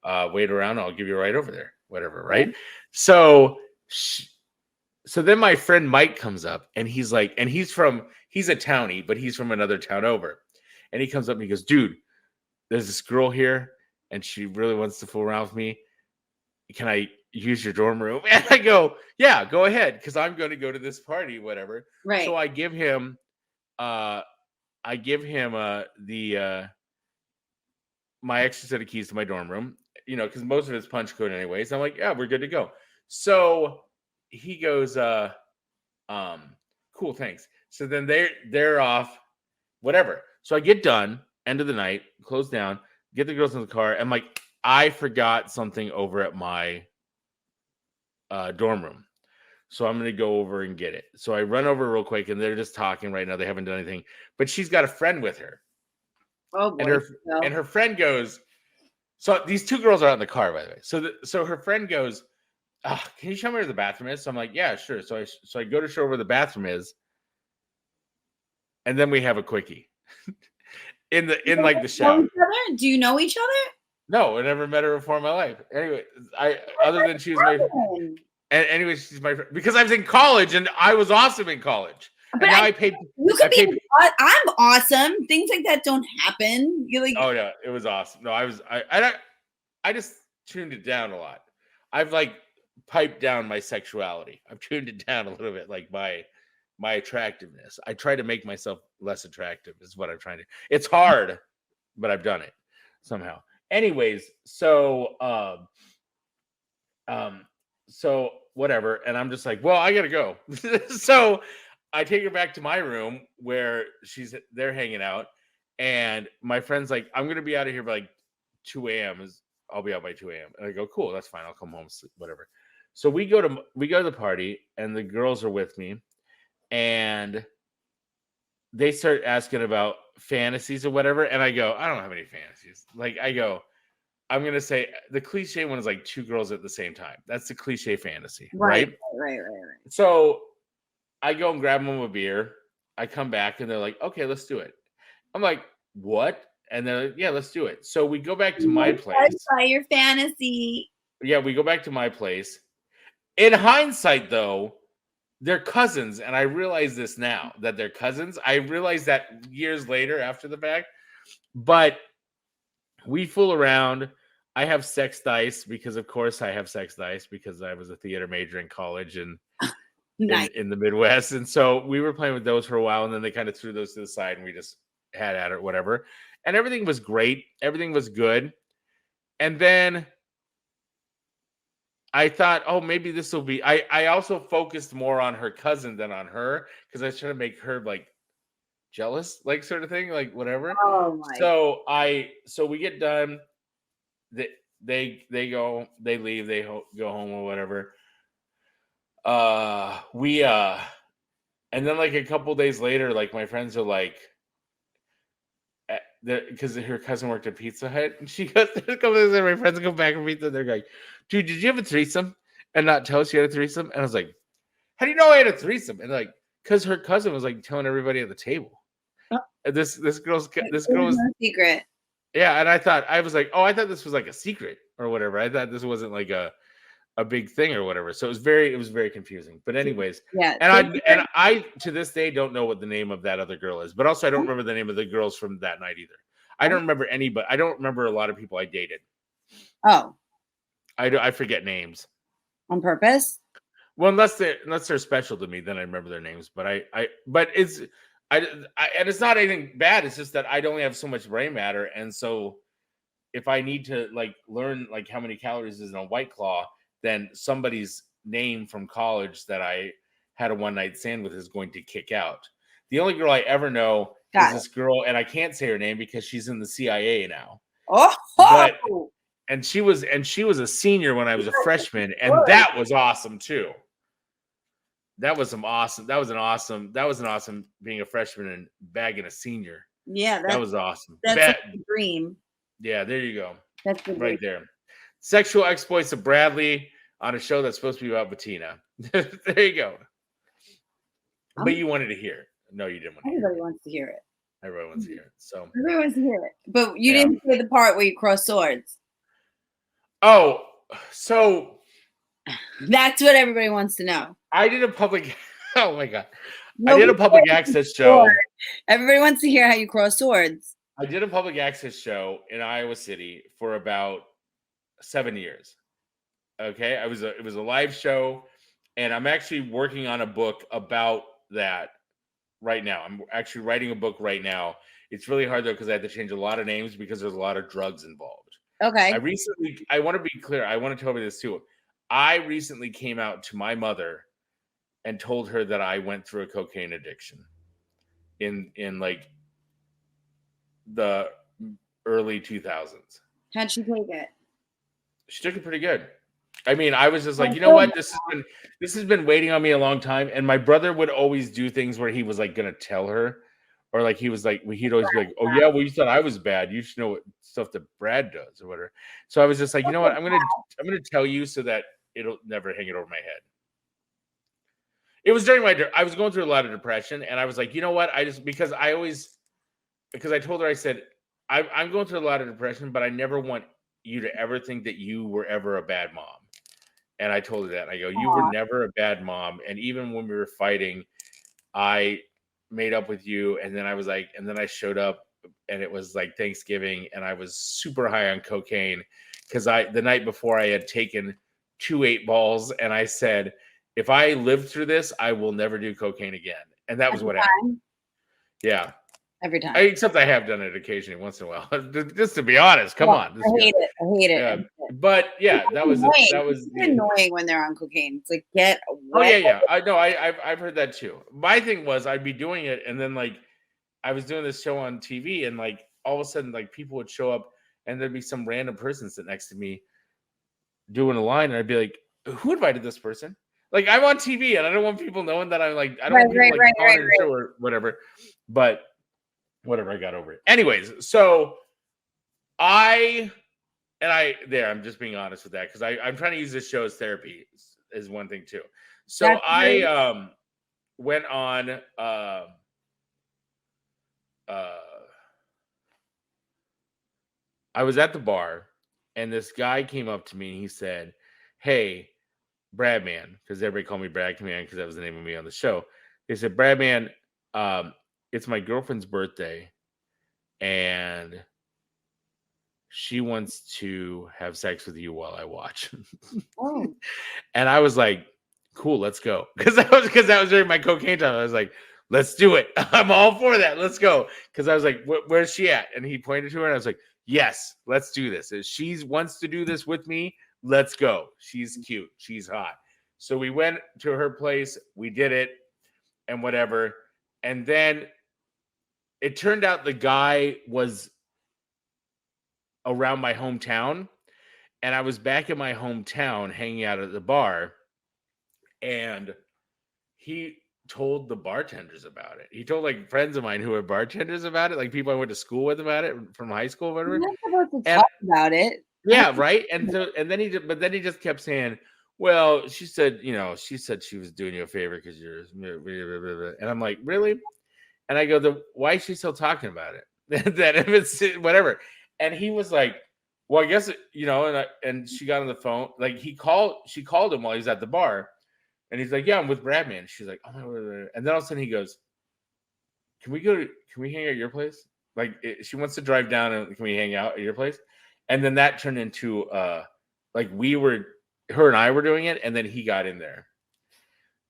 I'll wait around, I'll give you a ride over there. Whatever, right? So then my friend Mike comes up and he's like, and he's a townie, but he's from another town over. And he comes up and he goes, dude, there's this girl here and she really wants to fool around with me. Can I use your dorm room? And I go, yeah, go ahead. Because I'm going to go to this party, whatever. Right. So I give him my extra set of keys to my dorm room, because most of it's punch code anyways. I'm like, yeah, we're good to go. So he goes, cool, thanks. So then they're off, whatever. So I get done, end of the night, close down, get the girls in the car. I'm like, I forgot something over at my dorm room. So I'm going to go over and get it. So I run over real quick and they're just talking right now. They haven't done anything, but she's got a friend with her. Oh boy. And her friend goes, so these two girls are out in the car, by the way. So her friend goes, can you show me where the bathroom is? So I'm like, yeah, sure. So I go to show her where the bathroom is. And then we have a quickie in like the shower. Do you know each other? No, I never met her before in my life. Anyway, other than she was my friend. And anyway, she's my friend because I was in college and I was awesome in college. But and now I paid. You could be. I'm awesome. Things like that don't happen. You're like. Oh yeah, it was awesome. No, I just tuned it down a lot. I've like piped down my sexuality. I've tuned it down a little bit, like my attractiveness. I try to make myself less attractive is what I'm trying to. It's hard, but I've done it somehow. Anyways, so whatever. And I'm just like, well, I gotta go. So I take her back to my room where they're hanging out. And my friend's like, I'm gonna be out of here by like 2 a.m. I'll be out by 2 a.m. And I go, cool, that's fine. I'll come home, sleep, whatever. So we go to the party and the girls are with me. And they start asking about fantasies or whatever. And I go, I don't have any fantasies. Like I go, I'm going to say the cliche one is like two girls at the same time. That's the cliche fantasy. Right. So I go and grab them a beer. I come back and they're like, okay, let's do it. I'm like, what? And they're like, yeah, let's do it. So we go back to my place. Try your fantasy. Yeah, we go back to my place. In hindsight, though, they're cousins, and I realize this now that they're cousins. I realized that years later after the fact, but we fool around. I have sex dice because, of course, I have sex dice because I was a theater major in college and nice. in the Midwest, and so we were playing with those for a while, and then they kind of threw those to the side, and we just had at it, whatever, and everything was great. Everything was good, and then I thought, oh, maybe this will be. I also focused more on her cousin than on her because I was trying to make her like jealous, like sort of thing, like whatever. Oh my. So we get done. They go, they leave, go home or whatever. We and then like a couple days later, like my friends are like, because her cousin worked at Pizza Hut, and she goes, a couple days later, my friends come back from pizza, and they're like, dude, did you have a threesome and not tell us you had a threesome? And I was like, how do you know I had a threesome? And like, because her cousin was like telling everybody at the table. And this girl was no secret. Yeah, and I was like, oh, I thought this was like a secret or whatever. I thought this wasn't like a big thing or whatever. So it was very confusing. But anyways, yeah. And I to this day don't know what the name of that other girl is. But also I don't remember the name of the girls from that night either. I don't remember anybody. I don't remember a lot of people I dated. Oh. I forget names. On purpose? Well, unless they're special to me, then I remember their names. But it's and it's not anything bad. It's just that I only have so much brain matter, and so if I need to like learn like how many calories is in a White Claw, then somebody's name from college that I had a one night stand with is going to kick out. The only girl I ever know is this girl, and I can't say her name because she's in the CIA now. Oh, and she was a senior when I was a freshman, and that was awesome too. That was an awesome being a freshman and bagging a senior. Yeah, that was awesome. That's a dream. Yeah, there you go. That's the right there. Sexual exploits of Bradley on a show that's supposed to be about Bettina. There you go. But you wanted to hear it. No, you didn't want to hear it. Everybody wants to hear it. Everybody wants to hear it. So everybody wants to hear it. But you didn't say the part where you cross swords. Oh, so that's what everybody wants to know. I did a public oh my god. I did a public access show. Everybody wants to hear how you cross swords. I did a public access show in Iowa City for about 7 years. Okay, it was a live show, and I'm actually working on a book about that right now. I'm actually writing a book right now. It's really hard though because I had to change a lot of names because there's a lot of drugs involved. Okay. I want to be clear. I want to tell you this too. I recently came out to my mother and told her that I went through a cocaine addiction in like the early 2000s. How'd she take it? She took it pretty good. I mean, I was just like, you know what? This has been waiting on me a long time. And my brother would always do things where he was like going to tell her, or like he'd always be like, oh yeah, well, you thought I was bad. You should know what stuff that Brad does or whatever. So I was just like, you know what? I'm gonna tell you so that it'll never hang it over my head. It was during I was going through a lot of depression, and I was like, you know what? Because I told her, I said, I'm going through a lot of depression, but I never want you to ever think that you were ever a bad mom. And I told her that. I go, you were never a bad mom. And even when we were fighting, I made up with you. And then I showed up, and it was like Thanksgiving, and I was super high on cocaine because the night before I had taken 2 8-balls, and I said, if I live through this, I will never do cocaine again. And that was what happened. Yeah. Every time. Except I have done it occasionally once in a while. Just to be honest. Come on. I hate it. Yeah. But yeah, that was annoying when they're on cocaine. It's like, get away. Oh yeah. I know. I've heard that too. My thing was I'd be doing it, and then like I was doing this show on TV, and like all of a sudden like people would show up, and there'd be some random person sit next to me doing a line, and I'd be like, who invited this person? Like, I'm on TV, and I don't want people knowing that I'm like, I don't want people on the show or whatever. But whatever, I got over it. Anyways, so I'm just being honest with that because I'm trying to use this show as therapy is one thing too. So I went on I was at the bar, and this guy came up to me and he said, hey, Bradman, because everybody called me Bradman because that was the name of me on the show. They said, Bradman, it's my girlfriend's birthday, and she wants to have sex with you while I watch. Oh. And I was like, cool, let's go. Because that was during my cocaine time. I was like, let's do it. I'm all for that. Let's go. Because I was like, where's she at? And he pointed to her, and I was like, yes, let's do this. If she wants to do this with me, let's go. She's cute. She's hot. So we went to her place. We did it and whatever. And then it turned out the guy was around my hometown, and I was back in my hometown hanging out at the bar, and he told the bartenders about it. He told like friends of mine who were bartenders about it, like people I went to school with about it from high school, or whatever. You're not supposed to And talk about it. yeah, right. And so, and then he just kept saying, "Well, she said, she said she was doing you a favor because you're," and I'm like, "Really?" And I go, "Why is she still talking about it? That if it's whatever." And he was like, "Well, I guess and she got on the phone. Like she called him while he was at the bar, and he's like, "Yeah, I'm with Bradman." She's like, "Oh my god!" And then all of a sudden he goes, Can we hang out at your place?" Like she wants to drive down, and can we hang out at your place? And then that turned into like her and I were doing it, and then he got in there.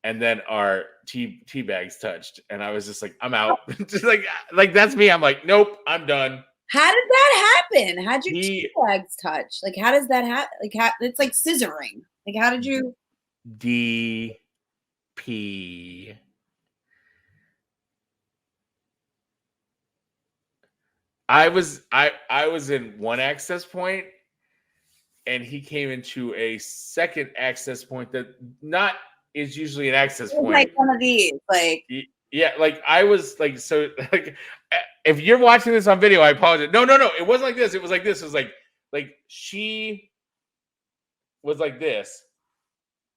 And then our Teabags touched, and I was just like, "I'm out." Just like that's me. I'm like, "Nope, I'm done." How did that happen? How'd your Teabags touch? Like, how does that happen? Like, it's like scissoring. Like, how did you? DP. I was in one access point, and he came into a second access point that not is usually an access point. Like one of these, like yeah, like I was like, so like if you're watching this on video, I apologize. No, it wasn't like this. It was like this. It was like she was like this.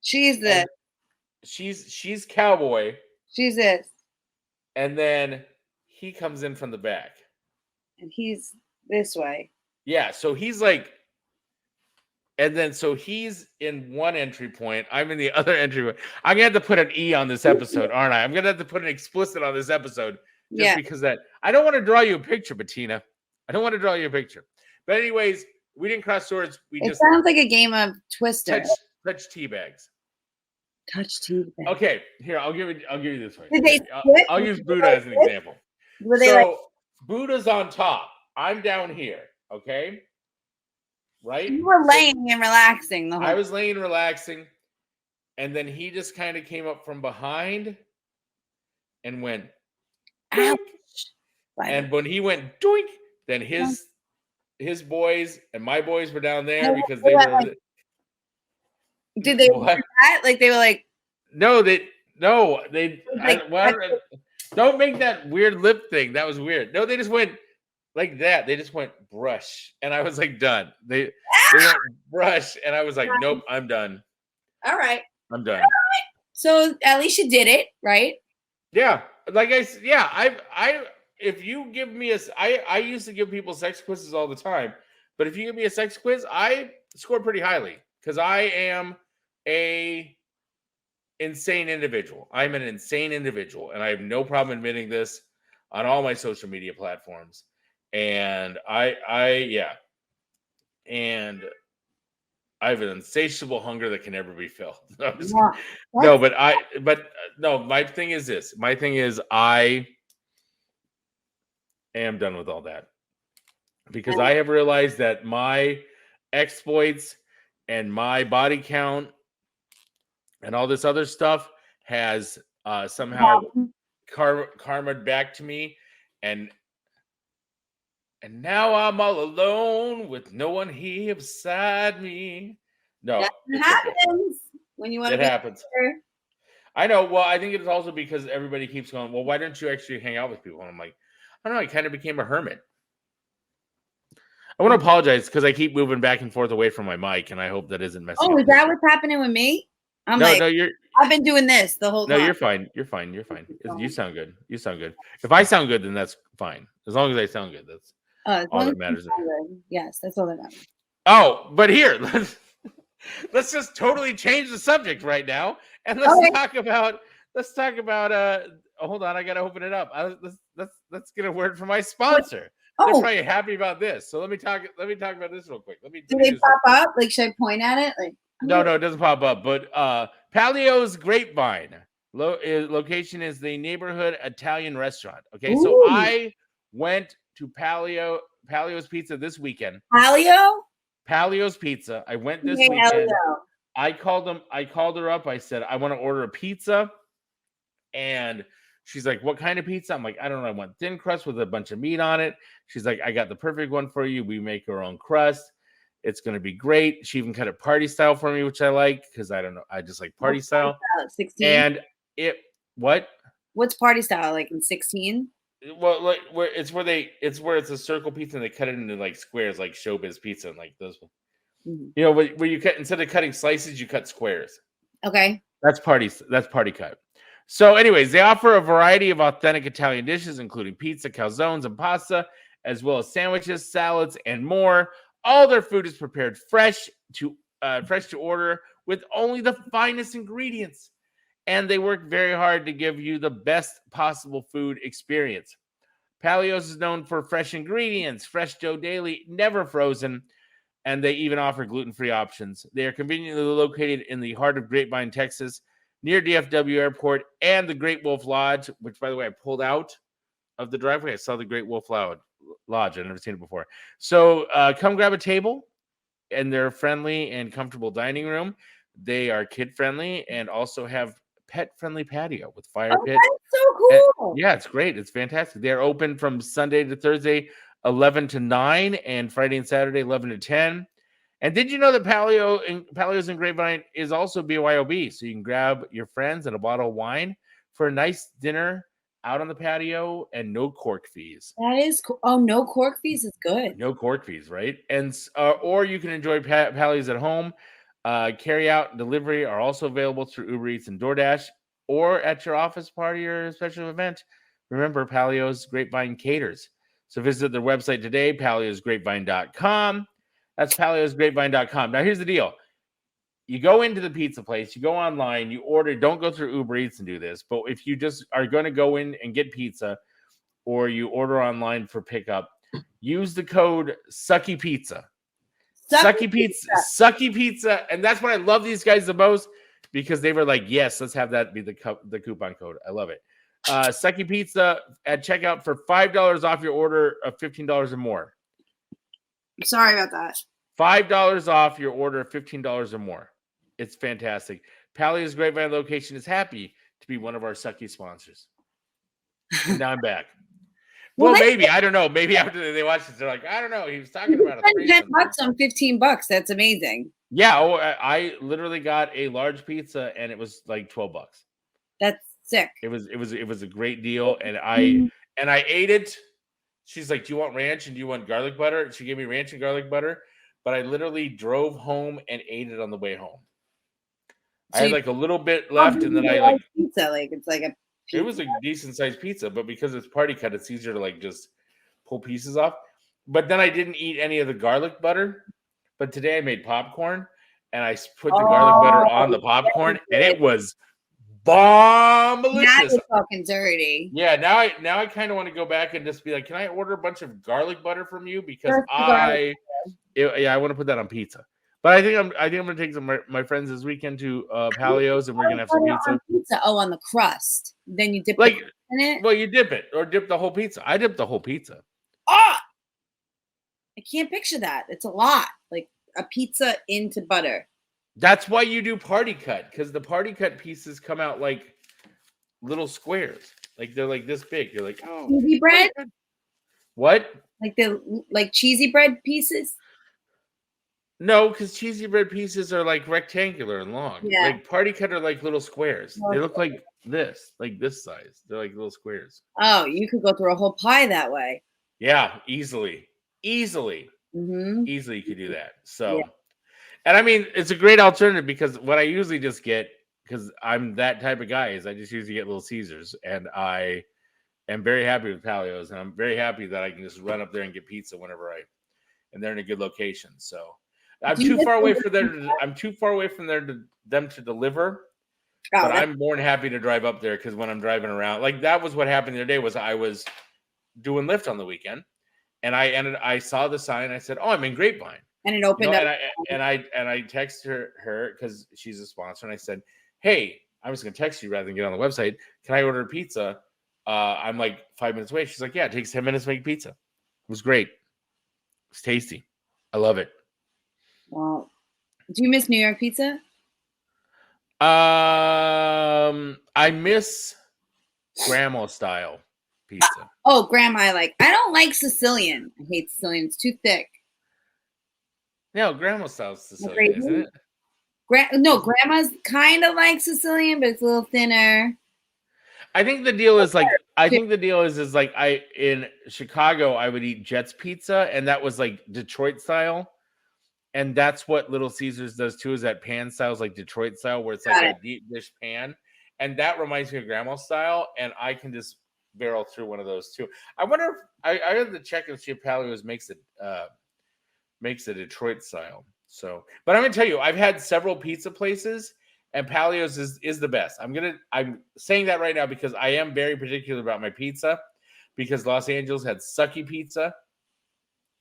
She's this. She's cowboy. She's this. And then he comes in from the back. And he's this way. Yeah, so he's like, and then so he's in one entry point. I'm in the other entry point. I'm gonna have to put an E on this episode, aren't I? I'm gonna have to put an explicit on this episode just because that I don't want to draw you a picture, Bettina. I don't want to draw you a picture. But anyways, we didn't cross swords. It sounds like a game of Twister. Touch Teabags. Touch Teabags. Okay, here I'll give you this one. Did they I'll use Buddha as an example. Were they like Buddha's on top. I'm down here. Okay. Right? You were laying and relaxing the whole I was laying and relaxing. And then he just kind of came up from behind and went, ouch. And when he went doink, then his boys and my boys were down there because they were like, did they do that? Like they were like don't make that weird lip thing. That was weird. No, they just went like that. They just went brush. And I was like, done. They went brush. And I was like, nope, I'm done. All right. I'm done. All right. So at least you did it, right? Yeah. Like if you give me I used to give people sex quizzes all the time, but if you give me a sex quiz, I score pretty highly because I am a insane individual. I'm an insane individual, and I have no problem admitting this on all my social media platforms. And I have an insatiable hunger that can never be filled. My thing is this. My thing is I am done with all that because I have realized that my exploits and my body count and all this other stuff has somehow karma'd back to me, and now I'm all alone with no one here beside me. No, that happens when you want to. It happens. Better. I know. Well, I think it's also because everybody keeps going, well, why don't you actually hang out with people? And I'm like, I don't know. I kind of became a hermit. I want to apologize because I keep moving back and forth away from my mic, and I hope that isn't messing up. Oh, is that what's happening with me? I've been doing this the whole time. No, you're fine. You're fine. You sound good. If I sound good, then that's fine. As long as I sound good, that's all that matters. Yes, that's all that matters. Oh, but here, let's just totally change the subject right now, and let's talk about. Hold on, I gotta open it up. Let's get a word from my sponsor. They're probably happy about this. So let me talk about this real quick. Do they pop up? Like, should I point at it? Like, no, it doesn't pop up. But Palio's Grapevine location is the neighborhood Italian restaurant. Okay, so I went to Palio's Pizza this weekend. Palio's Pizza. I went this weekend. I called her up. I said I want to order a pizza, and She's like, what kind of pizza? I'm like, I don't know. I want thin crust with a bunch of meat on it. She's like, I got the perfect one for you. We make our own crust. It's going to be great. She even cut it party style for me, which I like because I don't know. I just like party style. 16? And what? What's party style? Like in 16? Well, like where it's a circle pizza and they cut it into like squares, like Showbiz pizza and like those. Mm-hmm. You know, where you cut instead of cutting slices, you cut squares. Okay. That's party cut. So, anyways, they offer a variety of authentic Italian dishes, including pizza, calzones, and pasta, as well as sandwiches, salads, and more. All their food is prepared fresh to order with only the finest ingredients, and they work very hard to give you the best possible food experience. Palio's is known for fresh ingredients, fresh dough daily, never frozen, and they even offer gluten-free options. They are conveniently located in the heart of Grapevine, Texas, near DFW Airport and the Great Wolf Lodge, which, by the way, I pulled out of the driveway. I saw the Great Wolf Lodge. I've never seen it before. So come grab a table in their friendly and comfortable dining room. They are kid-friendly and also have pet-friendly patio with fire pit. That's so cool. And, yeah, it's great. It's fantastic. They're open from Sunday to Thursday, 11 to 9, and Friday and Saturday, 11 to 10. And did you know that Palio's in Grapevine is also BYOB? So you can grab your friends and a bottle of wine for a nice dinner out on the patio and no cork fees. That is cool. Oh, no cork fees is good. No cork fees, right? And or you can enjoy Palio's at home. Carry out and delivery are also available through Uber Eats and DoorDash or at your office party or special event. Remember, Palio's Grapevine caters. So visit their website today, paliosgrapevine.com. That's paliosgrapevine.com. Now, here's the deal. You go into the pizza place, you go online, you order. Don't go through Uber Eats and do this. But if you just are going to go in and get pizza or you order online for pickup, use the code Sucky Pizza. Sucky Pizza. And that's what I love these guys the most because they were like, yes, let's have that be the coupon code. I love it. Sucky Pizza at checkout for $5 off your order of $15 or more. Sorry about that. $5 off your order of $15 or more. It's fantastic. Palio's Grapevine location is happy to be one of our Sucky sponsors. And now I'm back. Well, maybe. I don't know. Maybe after they watch this, they're like, I don't know. He was talking about a $10 on $15. That's amazing. Yeah. Oh, I literally got a large pizza and it was like $12. That's sick. It was a great deal. And I ate it. She's like, do you want ranch and do you want garlic butter? She gave me ranch and garlic butter, but I literally drove home and ate it on the way home. So I had like a little bit left, and then I like pizza. Like it's like a pizza. It was a decent sized pizza, but because it's party cut, it's easier to like just pull pieces off. But then I didn't eat any of the garlic butter. But today I made popcorn and I put the garlic butter on the popcorn, and it was bomb-alicious. Now you're talking dirty. Yeah, now I kind of want to go back and just be like, can I order a bunch of garlic butter from you? Because I want to put that on pizza. But I think I'm gonna take some of my friends this weekend to Palio's, and we're gonna have some pizza. Oh, on the crust. Then you dip it in it. Well, you dip it or dip the whole pizza. I dip the whole pizza. Oh, I can't picture that. It's a lot. Like a pizza into butter. That's why you do party cut, because the party cut pieces come out like little squares. Like they're like this big. You're like, oh, cheesy bread. What? Like cheesy bread pieces. No, because cheesy bread pieces are like rectangular and long. Yeah. Like party cut are like little squares. They look like this size. They're like little squares. Oh, you could go through a whole pie that way. Yeah, easily. Mm-hmm. Easily you could do that. So, and I mean, it's a great alternative because what I usually just get, because I'm that type of guy, is I just usually get Little Caesars, and I am very happy with Palio's, and I'm very happy that I can just run up there and get pizza whenever and they're in a good location. So. I'm too far away from them to deliver, but I'm more than happy to drive up there because when I'm driving around, like that was what happened the other day. Was I was doing Lyft on the weekend, and I saw the sign. I said, "Oh, I'm in Grapevine," and it opened up. And I texted her because she's a sponsor, and I said, "Hey, I'm just gonna text you rather than get on the website. Can I order a pizza? I'm like 5 minutes away." She's like, "Yeah, it takes 10 minutes to make pizza." It was great. It was tasty. I love it. Well, do you miss New York pizza? I miss grandma style pizza. Oh, grandma, I don't like Sicilian. I hate Sicilian. It's too thick. No, grandma style Sicilian, Crazy. isn't it? Grandma's kind of like Sicilian, but it's a little thinner. I think the deal is in Chicago I would eat Jets pizza, and that was like Detroit style, and that's what Little Caesars does too. Is that pan style is like Detroit style, where it's like a deep dish pan, and that reminds me of grandma style, and I can just barrel through one of those too. I wonder if I have to check if Palio's makes a Detroit style. So, but I'm gonna tell you, I've had several pizza places. And Palio's is the best. I'm saying that right now because I am very particular about my pizza, because Los Angeles had sucky pizza,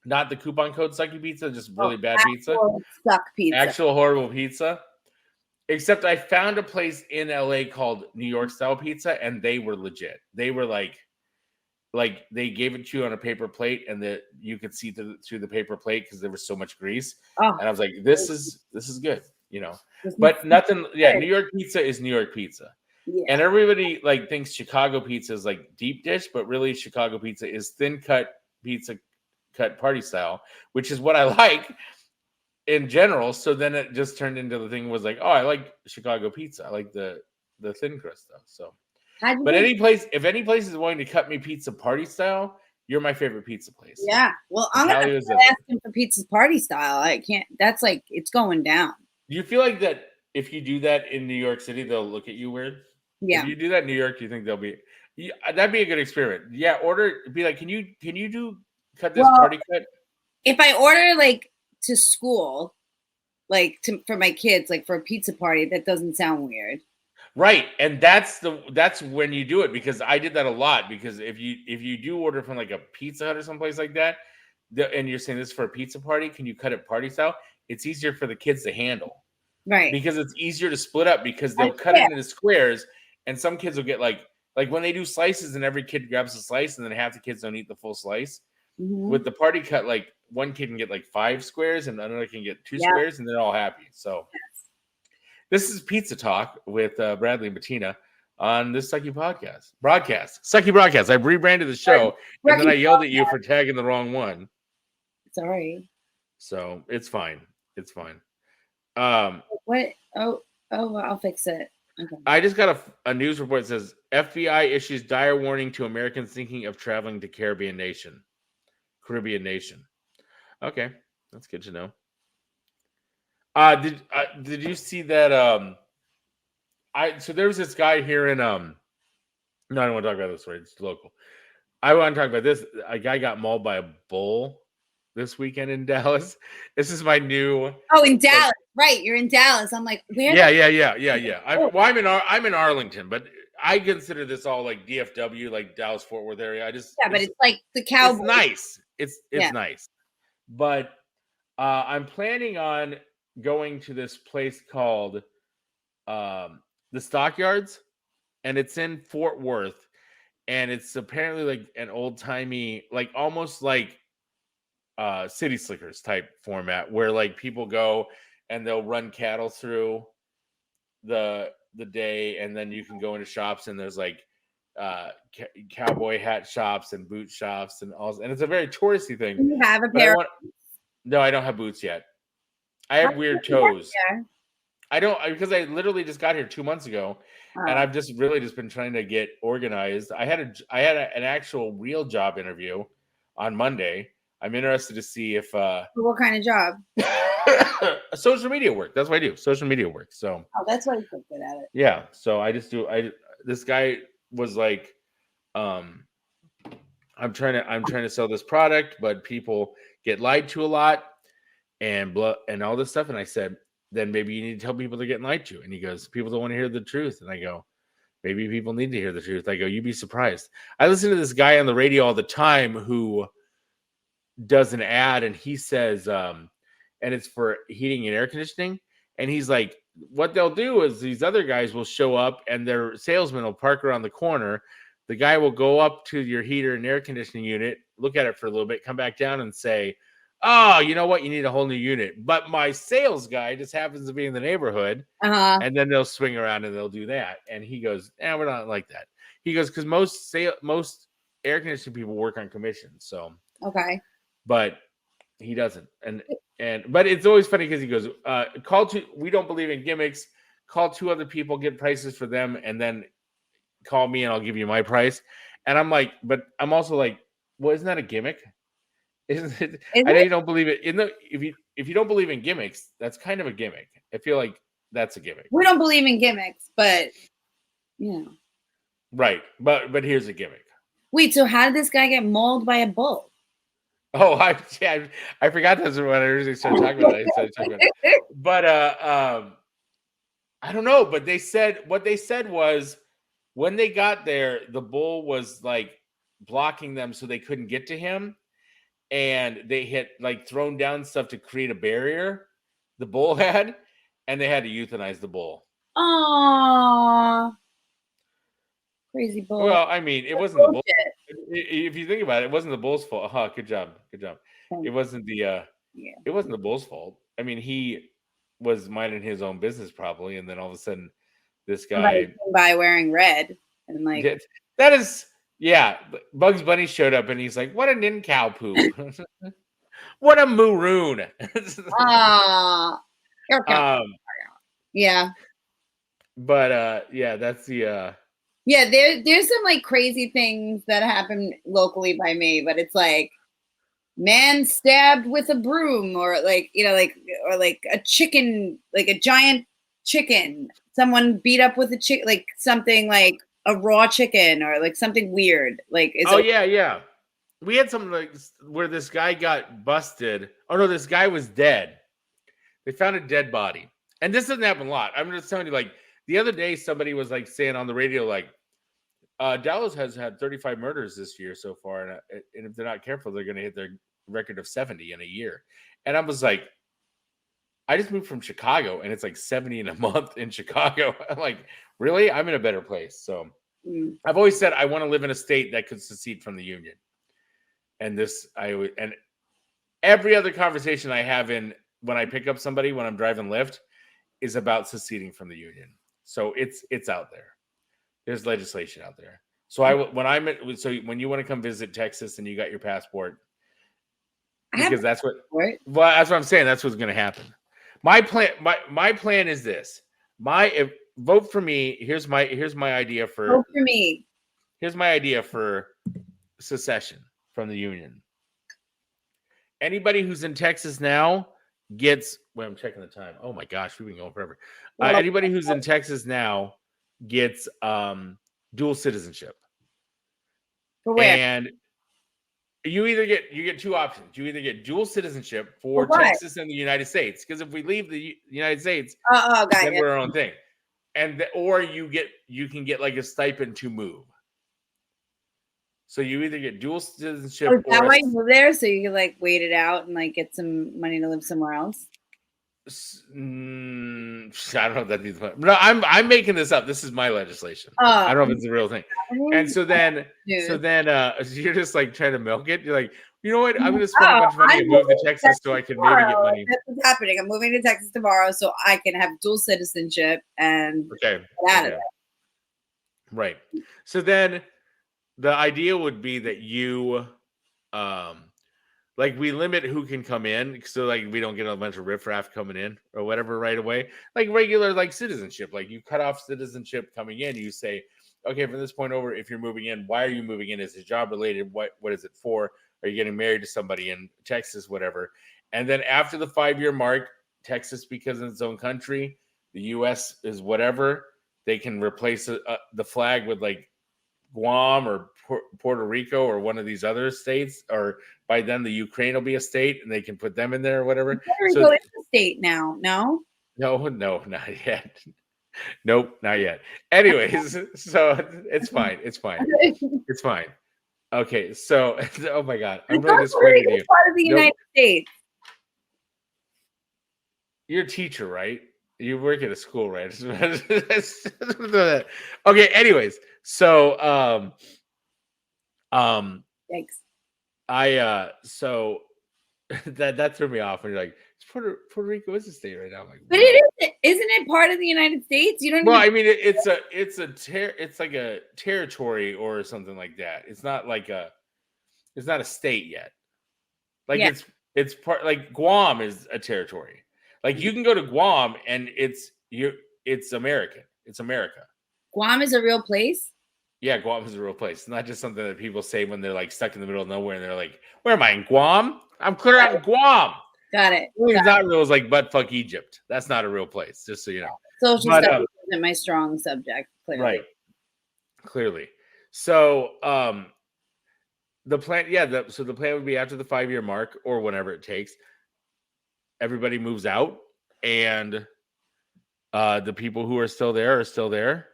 not the coupon code sucky pizza, just really bad pizza. Actual horrible pizza. Except I found a place in LA called New York style pizza, and they were legit. They were like they gave it to you on a paper plate, and you could see through the paper plate because there was so much grease. And I was like, this is good, you know. But nothing. Yeah, New York pizza is New York pizza, and everybody thinks Chicago pizza is like deep dish, but really Chicago pizza is thin cut pizza, cut party style, which is what I like in general. So then it just turned into the thing was like, oh, I like Chicago pizza. I like the thin crust stuff. So, but if any place is willing to cut me pizza party style, you're my favorite pizza place. Yeah, well, I'm gonna ask him for pizza party style. I can't. That's like it's going down. Do you feel like that if you do that in New York City, they'll look at you weird? Yeah. If you do that in New York, do you think they'll be? Yeah, that'd be a good experiment. Yeah, be like, can you cut this party cut? If I order to school, for my kids, for a pizza party, that doesn't sound weird. Right, and that's when you do it, because I did that a lot. Because if you do order from a Pizza Hut or someplace like that, and you're saying this is for a pizza party, can you cut it party style? It's easier for the kids to handle. Right. Because it's easier to split up, because they'll cut it into squares, and some kids will get like when they do slices and every kid grabs a slice and then half the kids don't eat the full slice. Mm-hmm. With the party cut, one kid can get 5 squares and another can get 2 squares, and they're all happy. So this is Pizza Talk with Bradley and Bettina on this Sucky Broadcast. Sucky Broadcast. I rebranded the show, and then I yelled at you for tagging the wrong one. Sorry. So it's fine. It's fine. What? Oh, I'll fix it. Okay. I just got a news report that says FBI issues dire warning to Americans thinking of traveling to Caribbean nation. Okay, that's good to know. Did you see that? So there was this guy here in no, I don't want to talk about this. Right, it's local. I want to talk about this. A guy got mauled by a bull this weekend in Dallas. This is my new. Oh, in Dallas, right? You're in Dallas. I'm like, where? Yeah. I'm in Arlington, but I consider this all DFW, Dallas Fort Worth area. But it's like the Cowboys. It's nice. It's nice, but I'm planning on going to this place called the Stockyards, and it's in Fort Worth, and it's apparently an old timey, almost City Slickers type format, where people go and they'll run cattle through the day, and then you can go into shops, and there's cowboy hat shops and boot shops and all, and it's a very touristy thing. Do you have a pair? No, I don't have boots yet. I have weird toes. I don't, because I literally just got here 2 months ago, and I've just been trying to get organized. I had an actual real job interview on Monday. I'm interested to see if what kind of job? Social media work. That's what I do. Social media work. So that's why you're so good at it. Yeah. So I just do. This guy was like, I'm trying to sell this product, but people get lied to a lot and all this stuff. And I said, then maybe you need to tell people they're getting lied to. And he goes, people don't want to hear the truth. And I go, maybe people need to hear the truth. I go, you'd be surprised. I listen to this guy on the radio all the time who does an ad, and he says, and it's for heating and air conditioning. And he's like, what they'll do is these other guys will show up, and their salesman will park around the corner. The guy will go up to your heater and air conditioning unit, look at it for a little bit, come back down and say, oh, you know what? You need a whole new unit. But my sales guy just happens to be in the neighborhood. And then they'll swing around and they'll do that. And he goes, we're not like that. He goes, because most air conditioning people work on commission. So Okay. but he doesn't. But it's always funny because he goes, we don't believe in gimmicks. Call 2 other people, get prices for them, and then call me and I'll give you my price. And I'm like, but I'm also like, well, isn't that a gimmick? Isn't it? I know you don't believe it. If you don't believe in gimmicks, that's kind of a gimmick. I feel like that's a gimmick. We don't believe in gimmicks, but Right. But here's a gimmick. Wait, so how did this guy get mauled by a bull? Oh, I forgot that's what I originally started talking about. But I don't know. But what they said was when they got there, the bull was like blocking them so they couldn't get to him. And they had like thrown down stuff to create a barrier, the bull had, and they had to euthanize the bull. Aww. Crazy bull. Well, I mean, it wasn't the bull. If you think about it, it wasn't the bull's fault. Good job. It wasn't it wasn't the bull's fault. I mean, he was minding his own business probably, and then all of a sudden, this guy by wearing red and like that is. Yeah, Bugs Bunny showed up and he's like, "What a nin cow poop! What a maroon!" Yeah. But yeah, that's the. Yeah, there's some like crazy things that happen locally by me, but it's like man stabbed with a broom, or like or like a chicken, like a giant chicken. Someone beat up with a chicken, like something like a raw chicken or like something weird. Like yeah. We had something like where this guy got busted. Oh no, this guy was dead. They found a dead body. And this doesn't happen a lot. I'm just telling you, like the other day somebody was like saying on the radio, like Dallas has had 35 murders this year so far, and if they're not careful, they're gonna hit their record of 70 in a year. And I was like, I just moved from Chicago and it's like 70 in a month in Chicago. I'm like, really? I'm in a better place. So I've always said I want to live in a state that could secede from the Union. And and every other conversation I have when I pick up somebody when I'm driving Lyft is about seceding from the Union. So it's out there. There's legislation out there. So when you want to come visit Texas and you got your passport, because that's what I'm saying. That's what's going to happen. My plan is this. Vote for me. Here's my idea for vote for me. Here's my idea for secession from the Union. Anybody who's in Texas now gets. Well, I'm checking the time. Oh my gosh, we've been going forever. Anybody who's in Texas now gets dual citizenship. For where? And you get 2 options. You either get dual citizenship for Texas and the United States, because if we leave the United States, then we're our own thing. Or you can get like a stipend to move. So you either get dual citizenship. Is that why you move there? So you can like wait it out and like get some money to live somewhere else? I don't know if that means much. No, I'm making this up. This is my legislation. I don't know if it's a real thing. And so then you're just like trying to milk it. You're like, you know what? I'm going to spend a bunch of money and move to Texas so I can maybe get money. That's what's happening. I'm moving to Texas tomorrow so I can have dual citizenship and get out of it. Right. So then the idea would be that you, like we limit who can come in, so like we don't get a bunch of riffraff coming in or whatever right away. Like regular like citizenship, like you cut off citizenship coming in. You say, okay, from this point over, if you're moving in, why are you moving in? Is it job related? What is it for? Are you getting married to somebody in Texas? Whatever. And then after the 5-year mark, Texas becomes its own country. The U.S. is whatever. They can replace the flag with like Guam or Puerto Rico or one of these other states, or by then the Ukraine will be a state and they can put them in there or whatever. Puerto Rico is a state now. No, not yet. Nope, not yet. Anyways, so it's fine. It's fine. Okay, so oh my God, I'm really disappointed in you. Part of the United States. You're a teacher, right? You work at a school, right? Okay. Anyways, so Thanks. So that threw me off. And you're like, Puerto Rico is a state right now. I'm like, but it isn't. Isn't it part of the United States? You don't Well, even. I mean, it's like a territory or something like that. It's not a state yet. Like Yeah. it's part like Guam is a territory. Like you can go to Guam and it's American. It's America. Guam is a real place. Yeah, Guam is a real place. It's not just something that people say when they're like stuck in the middle of nowhere and they're like, "Where am I in Guam? I'm clear out in Guam." Got it. It's not real. It's like butt fuck Egypt. That's not a real place. Just so you know. Social But, studies isn't my strong subject. Clearly. right. Clearly. So the plan, so the plan would be after the 5-year mark or whenever it takes, everybody moves out and the people who are still there.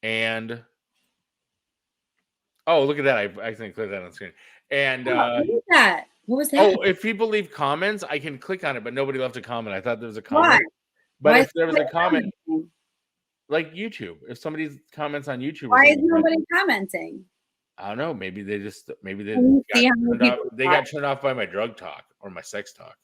And oh, look at that. I accidentally clicked that on the screen. And what was that? What was that? oh, if people leave comments, I can click on it, but nobody left a comment. I thought there was a comment. Why? But Why if there was a comment, commenting? like YouTube, if somebody comments on YouTube, Why is nobody commenting? I don't know. Maybe they Can you see how many people got turned off by my drug talk or my sex talk.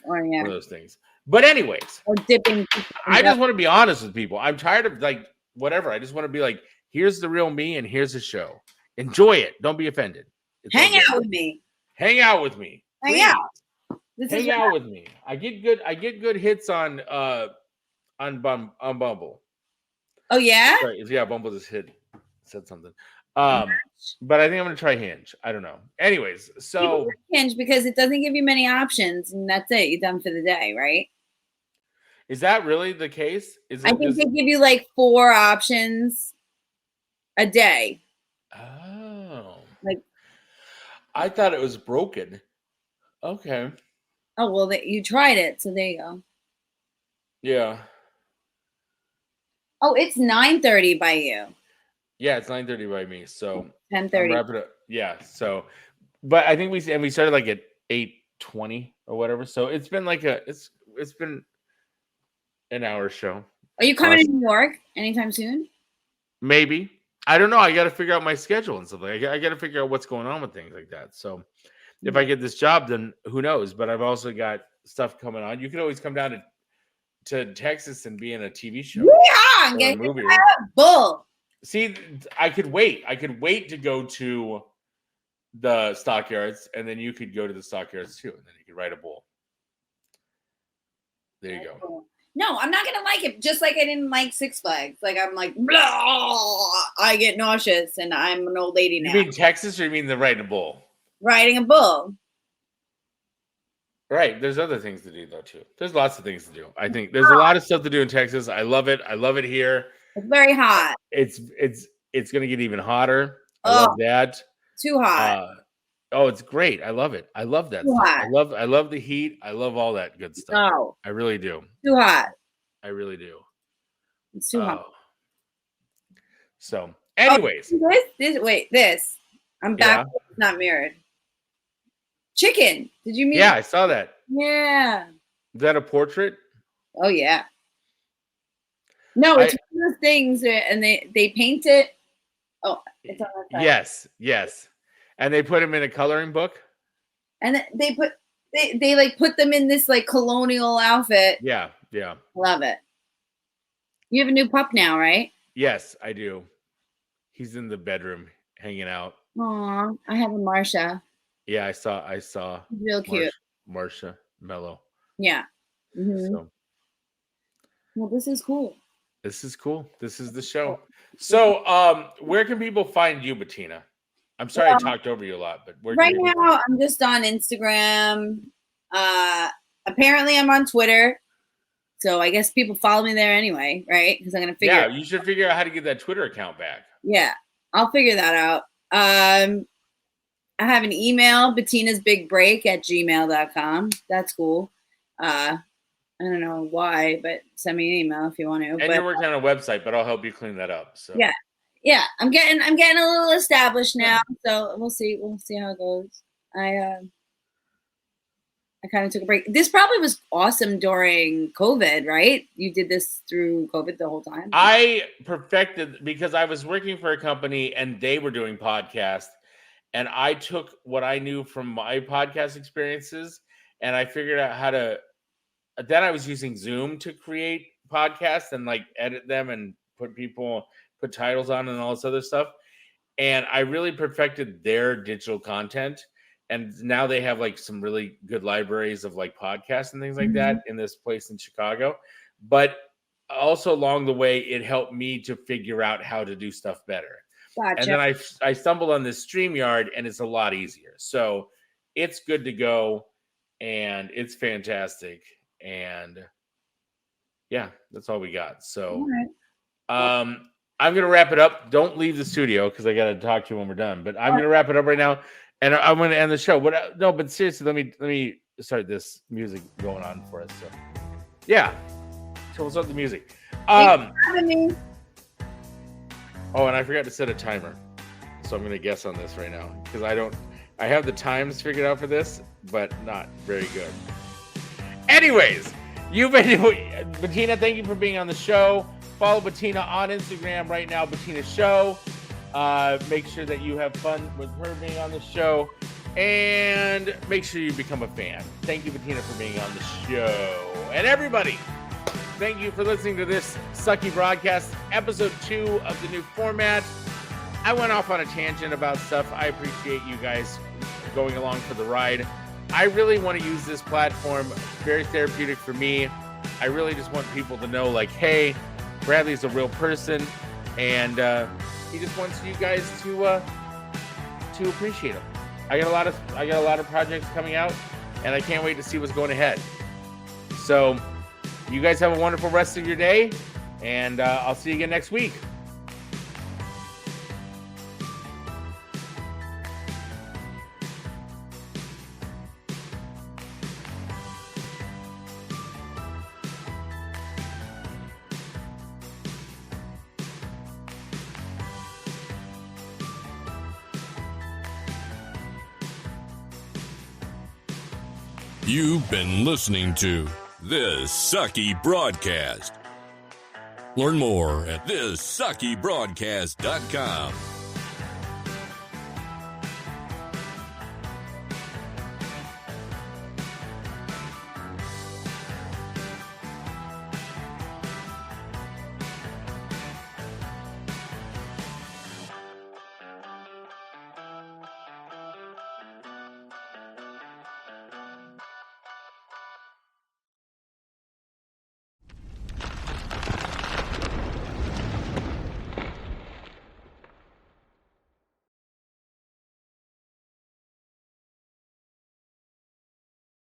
Or yeah. One of those things. But anyways, Or dipping. I just want to be honest with people. I'm tired of like whatever. I just want to be like, here's the real me and here's the show. Enjoy it. Don't be offended. Hang out with me. Hang out with me. Hang out. Hang out with me. I get good hits on Bumble. Oh yeah? Sorry, yeah, Bumble just said something. But I think I'm gonna try Hinge. I don't know. Anyways, so Hinge because it doesn't give you many options, and that's it. You're done for the day, right? Is that really the case? I think they give you like 4 options a day. Oh, like I thought it was broken. Okay. Oh well, you tried it, so there you go. Yeah. Oh, it's 9:30 by you. Yeah, it's 9:30 by me. So 10:30. Wrap it up. Yeah. So, but I think we started like at 8:20 or whatever. So it's been like it's been an hour show. Are you coming to New York anytime soon? Maybe. I don't know. I got to figure out my schedule and stuff. I got to figure out what's going on with things like that. So if I get this job, then who knows? But I've also got stuff coming on. You can always come down to Texas and be in a TV show. Yeah, or a movie. Bull. See, I could wait. I could wait to go to the stockyards, and then you could go to the stockyards too, and then you could ride a bull. There you go. No, I'm not gonna like it. Just like I didn't like Six Flags. Like I'm like, blah, I get nauseous, and I'm an old lady now. You mean Texas, or you mean the riding a bull? Riding a bull. Right. There's other things to do though too. There's lots of things to do. I think there's a lot of stuff to do in Texas. I love it. I love it here. It's very hot. It's gonna get even hotter. I love that. Too hot. Oh, it's great. I love it. I love that stuff. I love the heat. I love all that good stuff. No. I really do. Too hot. I really do. It's too hot. So, anyways. This. I'm back. Yeah. It's not mirrored. Chicken. Did you meet? Yeah, I saw that. Yeah. Is that a portrait? Oh yeah. No, it's one of those things, and they paint it. Oh, it's on that side. Yes. And they put them in a coloring book. And they like put them in this like colonial outfit. Yeah. Love it. You have a new pup now, right? Yes, I do. He's in the bedroom hanging out. Aw, I have a Marsha. Yeah, I saw. He's real cute. Marsha Mello. Yeah. Mm-hmm. So. Well, this is cool. This is cool. This is the show. So, where can people find you, Bettina? I'm sorry I talked over you a lot, but right now I'm just on Instagram. Apparently I'm on Twitter. So I guess people follow me there anyway, right? Because I'm gonna figure. Yeah, you should figure out how to get that Twitter account back. Yeah, I'll figure that out. I have an email, bettinasbigbreak@gmail.com. That's cool. I don't know why, but send me an email if you want to. And you're working on a website, but I'll help you clean that up. So yeah, I'm getting a little established now, so we'll see how it goes. I kind of took a break. This probably was awesome during COVID, right? You did this through COVID the whole time. I perfected because I was working for a company and they were doing podcasts, and I took what I knew from my podcast experiences and I figured out how to. Then I was using Zoom to create podcasts and like edit them and put titles on and all this other stuff. And I really perfected their digital content. And now they have like some really good libraries of like podcasts and things like that in this place in Chicago. But also along the way, it helped me to figure out how to do stuff better. Gotcha. And then I stumbled on this StreamYard, and it's a lot easier. So it's good to go, and it's fantastic. And yeah, that's all we got. So I'm going to wrap it up. Don't leave the studio because I got to talk to you when we're done. But I'm going to wrap it up right now, and I'm going to end the show. But seriously, let me start this music going on for us. So yeah, so we'll start the music. Oh, and I forgot to set a timer. So I'm going to guess on this right now because I have the times figured out for this, but not very good. Anyways, Bettina, thank you for being on the show. Follow Bettina on Instagram right now, Bettina Show. Make sure that you have fun with her being on the show. And make sure you become a fan. Thank you, Bettina, for being on the show. And everybody, thank you for listening to this Sucky Broadcast, episode 2 of the new format. I went off on a tangent about stuff. I appreciate you guys going along for the ride. I really want to use this platform, very therapeutic for me. I really just want people to know, like, hey, Bradley's a real person, and he just wants you guys to appreciate him. I got a lot of projects coming out, and I can't wait to see what's going ahead. So you guys have a wonderful rest of your day, and I'll see you again next week. You've been listening to This Sucky Broadcast. Learn more at thissuckybroadcast.com.